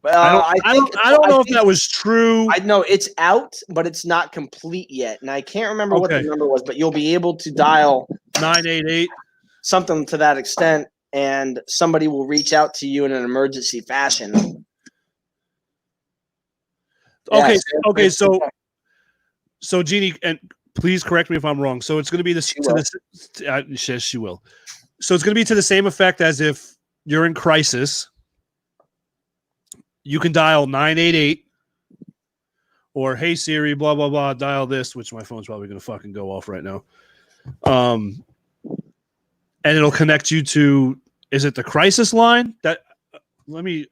I don't know if that was true. I know it's out, but it's not complete yet, and I can't remember what the number was. But you'll be able to dial 988, something to that extent, and somebody will reach out to you in an emergency fashion. Okay, So Jeannie, and please correct me if I'm wrong. So it's going to be this. Yes, she will. So it's going to be to the same effect as if you're in crisis. You can dial 988, or hey Siri, blah blah blah, dial this. Which my phone's probably going to fucking go off right now. And it'll connect you to. Is it the crisis line? Let me.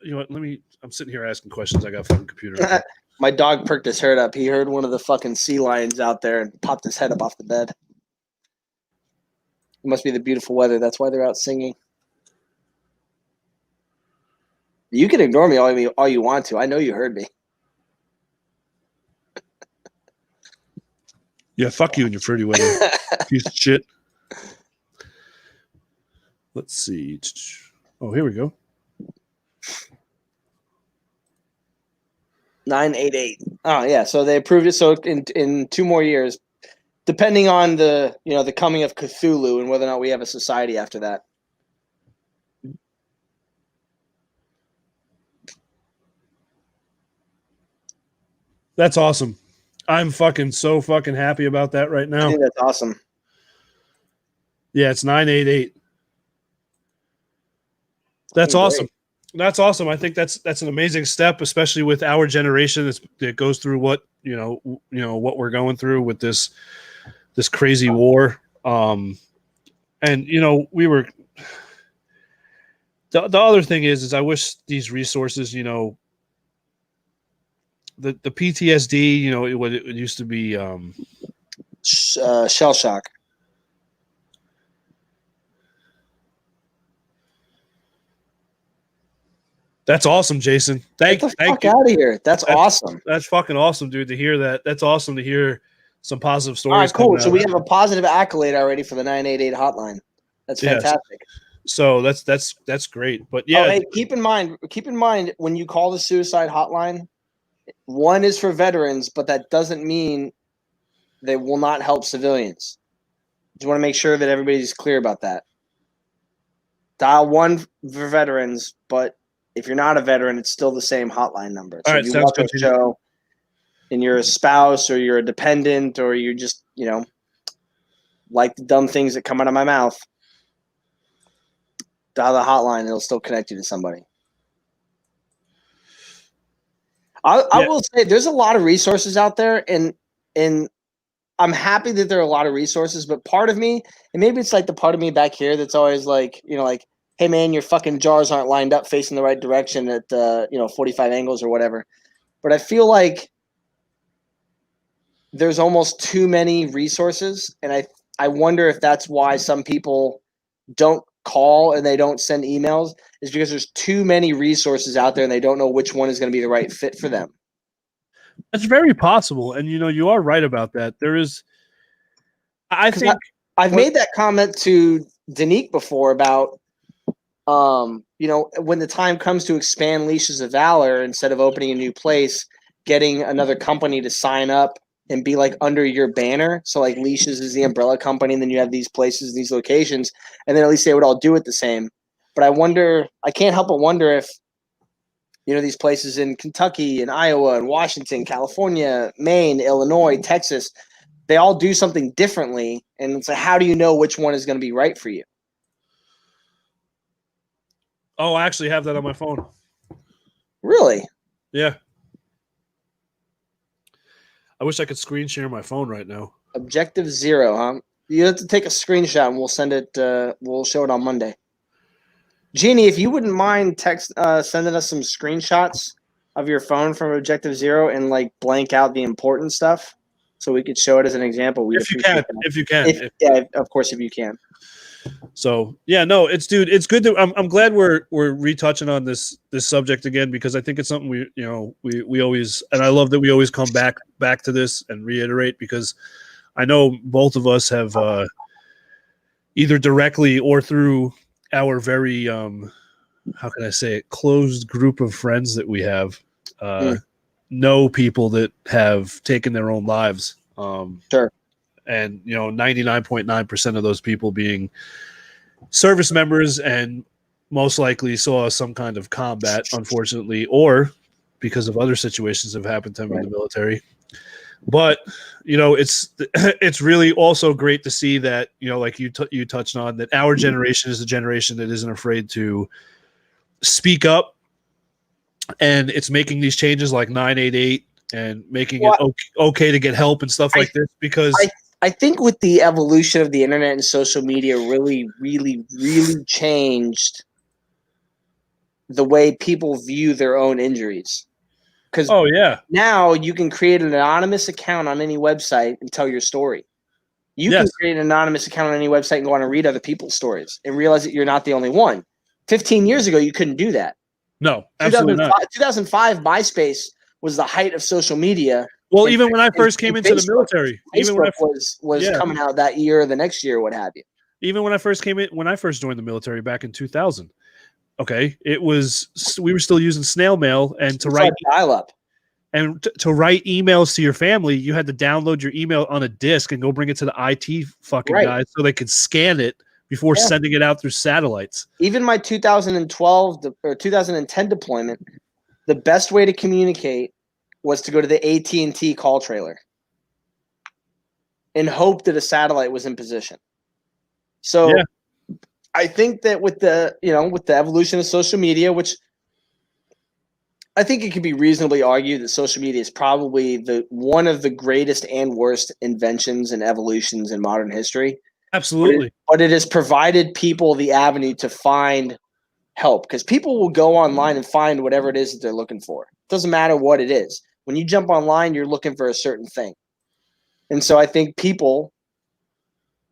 I'm sitting here asking questions. I got a fucking computer. My dog perked his head up. He heard one of the fucking sea lions out there and popped his head up off the bed. It must be the beautiful weather. That's why they're out singing. You can ignore me all you want to. I know you heard me. Yeah, fuck you and your fruity weather. Piece of shit. Let's see. Oh, here we go. 988. Oh yeah, so they approved it. So in 2 more years, depending on the the coming of Cthulhu and whether or not we have a society after that. That's awesome. I'm so fucking happy about that right now. I think that's awesome. Yeah, it's 988. That's awesome. That's awesome. I think that's an amazing step, especially with our generation that goes through what what we're going through with this crazy war. And we were. The other thing is I wish these resources, the PTSD, what it used to be, shell shock. That's awesome, Jason. Thank you. Out of here. That's awesome. That's fucking awesome, dude, to hear that. That's awesome to hear some positive stories. All right, cool. So we have a positive accolade already for the 988 hotline. That's fantastic. So that's great. But yeah, hey, keep in mind when you call the suicide hotline, one is for veterans, but that doesn't mean they will not help civilians. Just want to make sure that everybody's clear about that. Dial 1 for veterans, but if you're not a veteran, it's still the same hotline number. So if you watch a show and you're a spouse or you're a dependent or you just, like the dumb things that come out of my mouth, dial the hotline. It'll still connect you to somebody. I will say there's a lot of resources out there, and I'm happy that there are a lot of resources, but part of me, and maybe it's like the part of me back here that's always like, hey, hey man, your fucking jars aren't lined up facing the right direction at 45 angles or whatever. But I feel like there's almost too many resources, and I wonder if that's why some people don't call and they don't send emails, is because there's too many resources out there and they don't know which one is going to be the right fit for them. That's very possible, and you are right about that. There is, I think, I've made that comment to Danique before about, when the time comes to expand Leashes of Valor, instead of opening a new place, getting another company to sign up and be like under your banner. So like Leashes is the umbrella company, and then you have these places, these locations, and then at least they would all do it the same. But I can't help but wonder if, these places in Kentucky and Iowa and Washington, California, Maine, Illinois, Texas, they all do something differently. And it's like, how do you know which one is going to be right for you? Oh, I actually have that on my phone. Really? Yeah. I wish I could screen share my phone right now. Objective Zero, huh? You have to take a screenshot and we'll send it. We'll show it on Monday. Jeannie, if you wouldn't mind sending us some screenshots of your phone from Objective Zero and like blank out the important stuff so we could show it as an example. If you can. Of course, if you can. So yeah, no, it's good to. I'm glad we're retouching on this subject again, because I think it's something we always, and I love that we always come back to this and reiterate, because I know both of us have either directly or through our very how can I say it, closed group of friends that we have know people that have taken their own lives. Sure. And 99.9% of those people being service members, and most likely saw some kind of combat, unfortunately, or because of other situations that have happened to them in the military. But it's really also great to see that, like you touched on, that our generation is a generation that isn't afraid to speak up, and it's making these changes like 988 and making it okay to get help and stuff like this, because I think with the evolution of the internet and social media really, really, really changed the way people view their own injuries. Because now you can create an anonymous account on any website and tell your story. You can create an anonymous account on any website and go on and read other people's stories and realize that you're not the only one. 15 years ago, you couldn't do that. No, absolutely not. 2005, MySpace was the height of social media. Well, even when I first came into the military, Facebook was coming out that year or the next year, what have you. Even when I first joined the military back in 2000, okay, we were still using snail mail, and to write dial-up. And to write emails to your family, you had to download your email on a disk and go bring it to the IT fucking guys so they could scan it before sending it out through satellites. Even my 2012 or 2010 deployment, the best way to communicate was to go to the AT&T call trailer and hope that a satellite was in position. So I think that with the evolution of social media, which I think it could be reasonably argued that social media is probably one of the greatest and worst inventions and evolutions in modern history. Absolutely. But it has provided people the avenue to find help, because people will go online and find whatever it is that they're looking for. It doesn't matter what it is. When you jump online, you're looking for a certain thing. And so I think people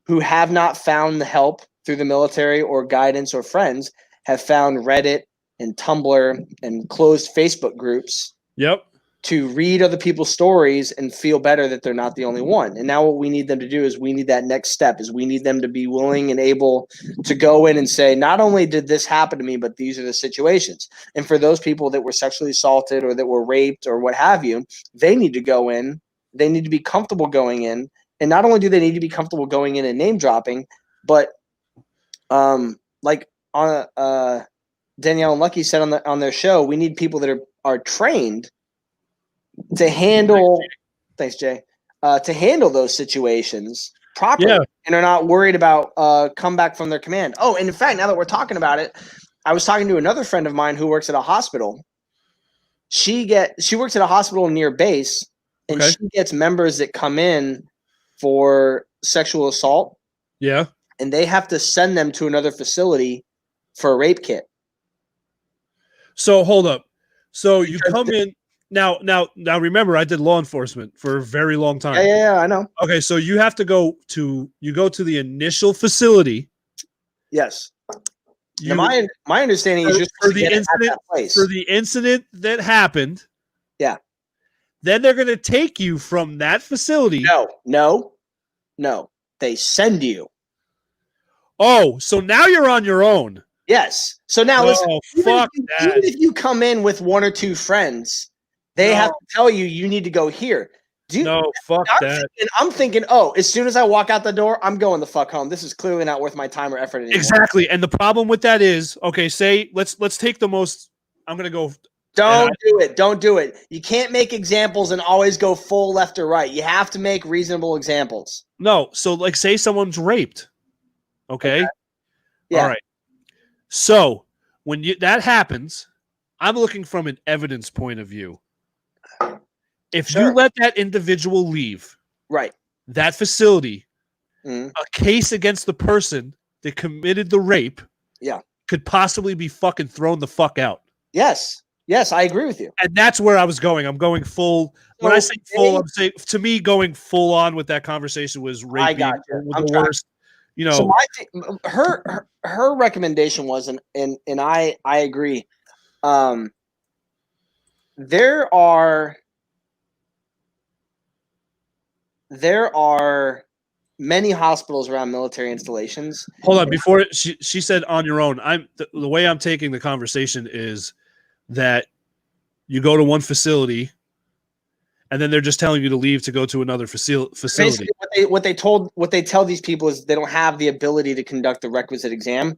who have not found the help through the military or guidance or friends have found Reddit and Tumblr and closed Facebook groups to read other people's stories and feel better that they're not the only one. And now what we need them to do is we need that next step, is we need them to be willing and able to go in and say, not only did this happen to me, but these are the situations. And for those people that were sexually assaulted or that were raped or what have you, they need to go in. They need to be comfortable going in. And not only do they need to be comfortable going in and name dropping, but like on Danielle and Lucky said on their show, we need people that are trained to handle. Thanks, Jay. To handle those situations properly, and are not worried about comeback from their command. Oh, and in fact, now that we're talking about it, I was talking to another friend of mine who works at a hospital. She works at a hospital near base, and she gets members that come in for sexual assault. Yeah. And they have to send them to another facility for a rape kit. So hold up. So you come in now. Remember, I did law enforcement for a very long time. Yeah, I know. Okay, so you have to go to the initial facility. Yes. Now, my understanding is just for the incident that happened. Yeah. Then they're going to take you from that facility. No. They send you. Oh, so now you're on your own. Yes. So now listen. Fuck even if you come in with one or two friends, they have to tell you need to go here. Fuck that. I'm thinking, as soon as I walk out the door, I'm going the fuck home. This is clearly not worth my time or effort anymore. Exactly. And the problem with that is, okay, let's take the most. I'm gonna go. Don't do it. You can't make examples and always go full left or right. You have to make reasonable examples. No. So like, say someone's raped. Okay. Yeah. All right. So when that happens, I'm looking from an evidence point of view. If you let that individual leave, right, that facility, a case against the person that committed the rape, could possibly be fucking thrown the fuck out. Yes, I agree with you. And that's where I was going. I'm going full. When I say full, I'm saying, to me, going full on with that conversation was rape. I got you. The worst. You know, so her recommendation was, and I agree. There are many hospitals around military installations. Hold on, before she said on your own. The way I'm taking the conversation is that you go to one facility, and then they're just telling you to leave to go to another facility. Basically, what they tell these people is they don't have the ability to conduct the requisite exam.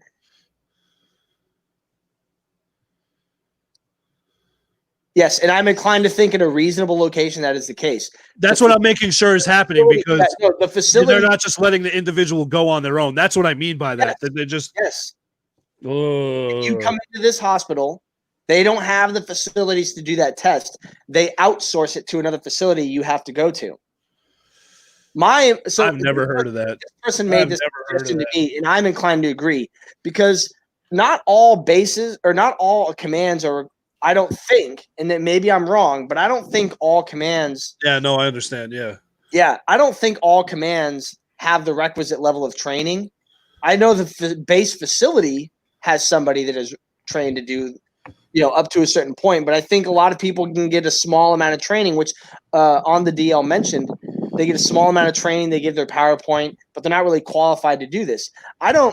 Yes, and I'm inclined to think in a reasonable location that is the case. That's what I'm making sure is happening, because the facility, they're not just letting the individual go on their own. That's what I mean by that. Yes. That they just If you come into this hospital, they don't have the facilities to do that test. They outsource it to another facility you have to go to. I've never heard of that. This person made this suggestion to me, and I'm inclined to agree, because not all bases or not all commands are. I don't think, and then maybe I'm wrong, but I don't think all commands. Yeah, no, I understand. Yeah, I don't think all commands have the requisite level of training. I know the base facility has somebody that is trained to do, up to a certain point, but I think a lot of people can get a small amount of training, which on the DL mentioned, they get a small amount of training, they give their PowerPoint, but they're not really qualified to do this. I'm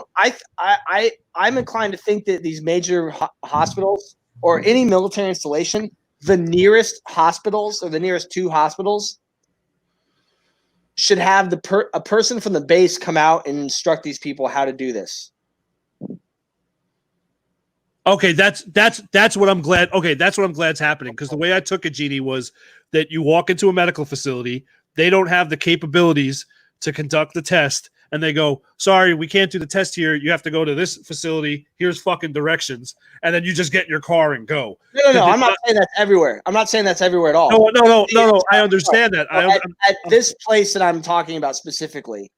inclined to think that these major hospitals or any military installation, the nearest hospitals or the nearest two hospitals should have a person from the base come out and instruct these people how to do this. Okay, that's what I'm glad. Okay, that's what I'm glad's happening, because the way I took it, Jeannie, was that you walk into a medical facility, they don't have the capabilities to conduct the test, and they go, "Sorry, we can't do the test here. You have to go to this facility. Here's fucking directions," and then you just get in your car and go. No. I'm not saying that's everywhere. I'm not saying that's everywhere at all. No. I understand that. At this place that I'm talking about specifically,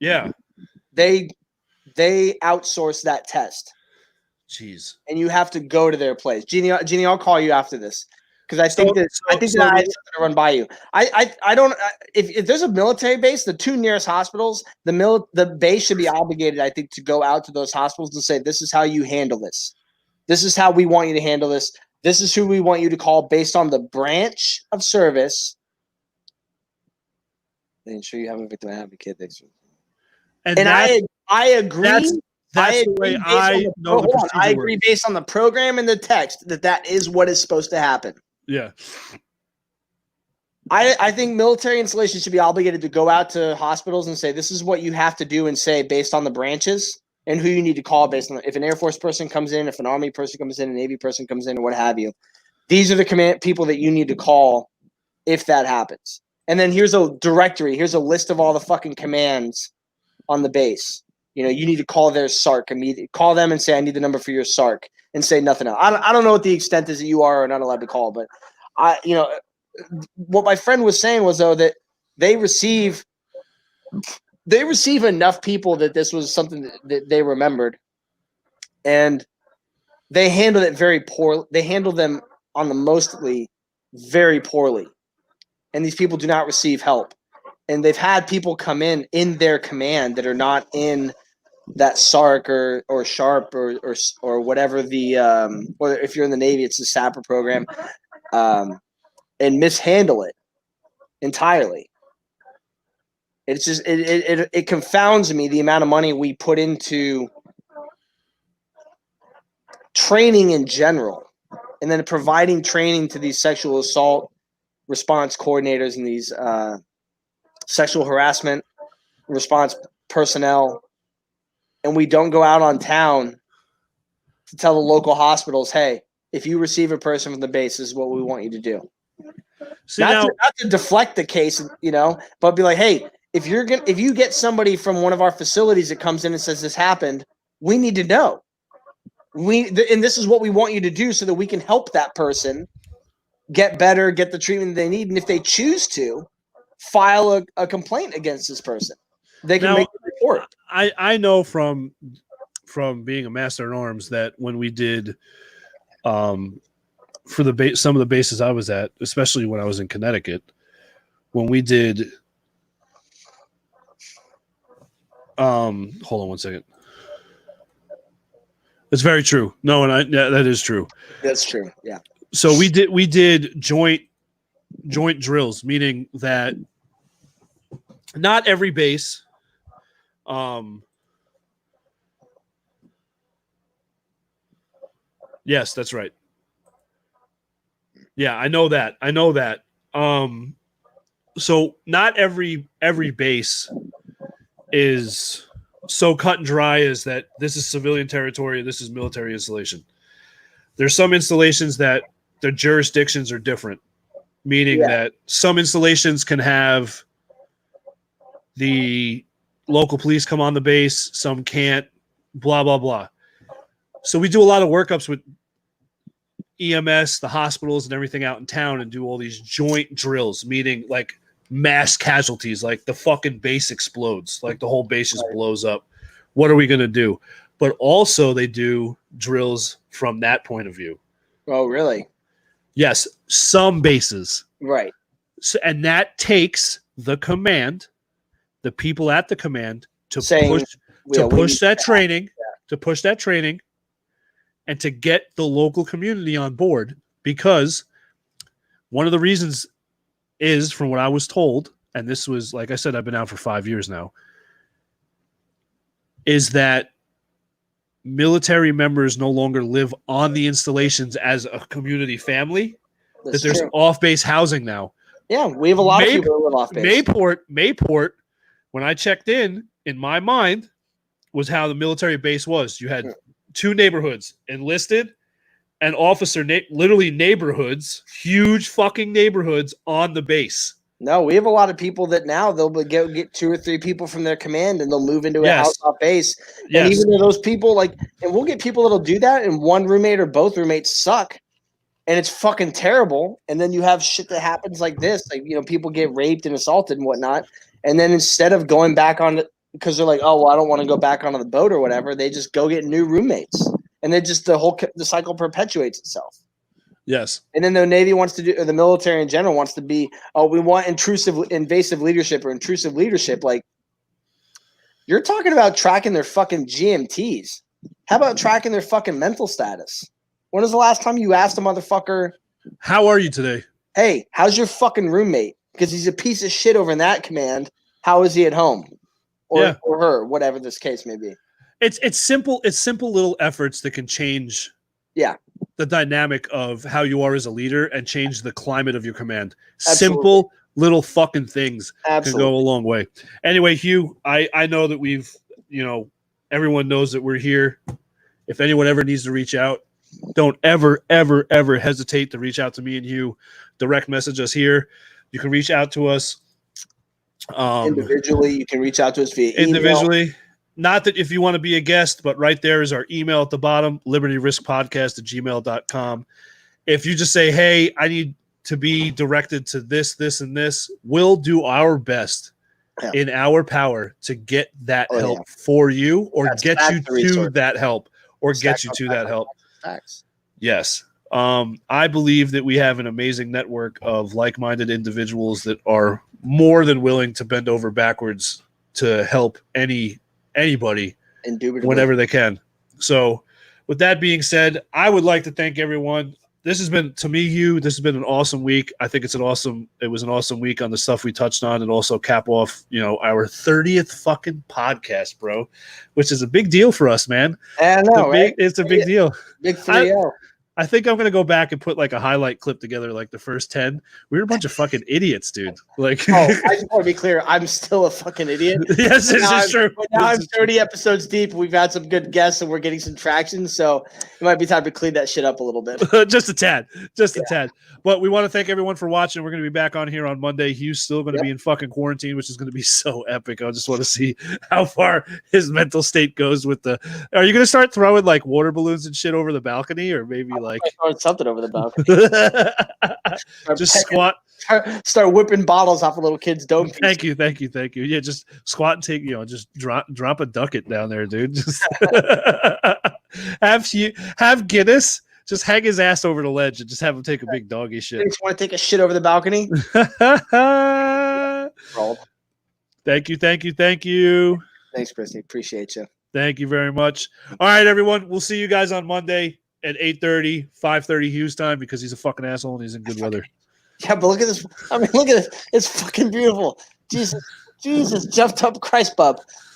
yeah, they outsource that test. Jeez. And you have to go to their place. Jeannie, I'll call you after this, because I think that I have something to run by you. I don't. If there's a military base, the two nearest hospitals, the base should be obligated, I think, to go out to those hospitals and say, "This is how you handle this. This is how we want you to handle this. This is who we want you to call based on the branch of service." They ensure you have a victim advocate. And I agree. That's the way I know the procedure I agree based on the program and the text that is what is supposed to happen. Yeah. I think military installations should be obligated to go out to hospitals and say, "This is what you have to do," and say based on the branches and who you need to call based on if an Air Force person comes in, if an Army person comes in, a Navy person comes in, or what have you. These are the command people that you need to call if that happens. And then here's a directory. Here's a list of all the fucking commands on the base. You need to call their SARC immediately. Call them and say, "I need the number for your SARC," and say nothing else. I don't know what the extent is that you are or not allowed to call, but what my friend was saying was, though, that they receive enough people that this was something that they remembered. and they handle it very poorly. They handle them on the mostly very poorly, and these people do not receive help. And they've had people come in their command that are not in that SARC or SHARP or whatever the or if you're in the Navy, it's the SAPR program, and mishandle it entirely. It's just it confounds me the amount of money we put into training in general, and then providing training to these sexual assault response coordinators and these sexual harassment response personnel, and we don't go out on town to tell the local hospitals, hey, if you receive a person from the base, this is what we want you to do. Not to deflect the case, but be like, hey, if you get somebody from one of our facilities that comes in and says this happened, we need to know. And this is what we want you to do so that we can help that person get better, get the treatment they need, and if they choose to, file a complaint against this person. They can make a report. I know from being a master in arms that when we did for some of the bases I was at, especially when I was in Connecticut, when we did hold on one second. It's very true. No, that is true. That's true. Yeah. So we did joint drills, meaning that not every base yes, that's right. Yeah, I know that. So not every base is so cut and dry as that this is civilian territory, this is military installation. There's some installations that the jurisdictions are different, meaning that some installations can have the local police come on the base, some can't, blah, blah, blah. So we do a lot of workups with EMS, the hospitals, and everything out in town and do all these joint drills, meaning like mass casualties, like the fucking base explodes, like the whole base just blows up. What are we going to do? But also they do drills from that point of view. Oh, really? Yes, some bases. Right. So, and that takes the command, the people at the command to push that training and to get the local community on board, because one of the reasons is, from what I was told, and this was, like I said, I've been out for 5 years now, is that military members no longer live on the installations as a community family. That there's off-base housing now. Yeah, we have a lot of people who live off-base. Mayport, when I checked in my mind, was how the military base was. You had two neighborhoods, enlisted and officer, literally neighborhoods, huge fucking neighborhoods on the base. No, we have a lot of people that now they'll get 2 or 3 people from their command and they'll move into a house off base. Yes. And even though those people and we'll get people that'll do that and one roommate or both roommates suck and it's fucking terrible. And then you have shit that happens like this, people get raped and assaulted and whatnot. And then instead of going back on it, because they're like, oh, well, I don't want to go back onto the boat or whatever, they just go get new roommates. And then just the cycle perpetuates itself. Yes. And then the Navy wants to do, or the military in general wants to be, oh, we want invasive leadership or intrusive leadership. Like, you're talking about tracking their fucking GMTs. How about tracking their fucking mental status? When was the last time you asked a motherfucker, how are you today? Hey, how's your fucking roommate? Because he's a piece of shit over in that command. How is he at home? Or her, whatever this case may be. It's simple little efforts that can change the dynamic of how you are as a leader and change the climate of your command. Absolutely. Simple little fucking things can go a long way. Anyway, Hugh, I know that we've, everyone knows that we're here. If anyone ever needs to reach out, don't ever hesitate to reach out to me and Hugh. Direct message us here. You can reach out to us individually. You can reach out to us via email. Individually. Not that if you want to be a guest, but right there is our email at the bottom, libertyriskpodcast@gmail.com. If you just say, hey, I need to be directed to this, and this, we'll do our best in our power to get that help for you or get you to that help or get you to that help. Facts. Yes. I believe that we have an amazing network of like-minded individuals that are more than willing to bend over backwards to help anybody Indubitably. whenever they can. So with that being said, I would like to thank everyone. This has been, to me, Hugh, this has been an awesome week. I think it was an awesome week on the stuff we touched on, and also cap off, our 30th fucking podcast, bro, which is a big deal for us, man. I know, right? It's a big deal. Big 3-0. I think I'm going to go back and put like a highlight clip together, like the first 10. We were a bunch of fucking idiots, dude. Like, I just want to be clear. I'm still a fucking idiot. Yes, this is true. Now I'm 30 episodes deep. We've had some good guests and we're getting some traction. So it might be time to clean that shit up a little bit. Just a tad. A tad. But we want to thank everyone for watching. We're going to be back on here on Monday. Hugh's still going to be in fucking quarantine, which is going to be so epic. I just want to see how far his mental state goes with the. Are you going to start throwing like water balloons and shit over the balcony, or maybe like something over the balcony? Just squat. Start whipping bottles off a little kid's dome piece. Thank you. Yeah, just squat and take, just drop a ducat down there, dude. Just have Guinness. Just hang his ass over the ledge and just have him take a big doggy shit. You want to take a shit over the balcony? Thank you. Thanks, Christy. Appreciate you. Thank you very much. All right, everyone. We'll see you guys on Monday at 8:30, 5:30 Hughes time, because he's a fucking asshole and he's in good weather. Yeah, but look at this. I mean, look at this. It's fucking beautiful. Jesus, jumped up Christ bub.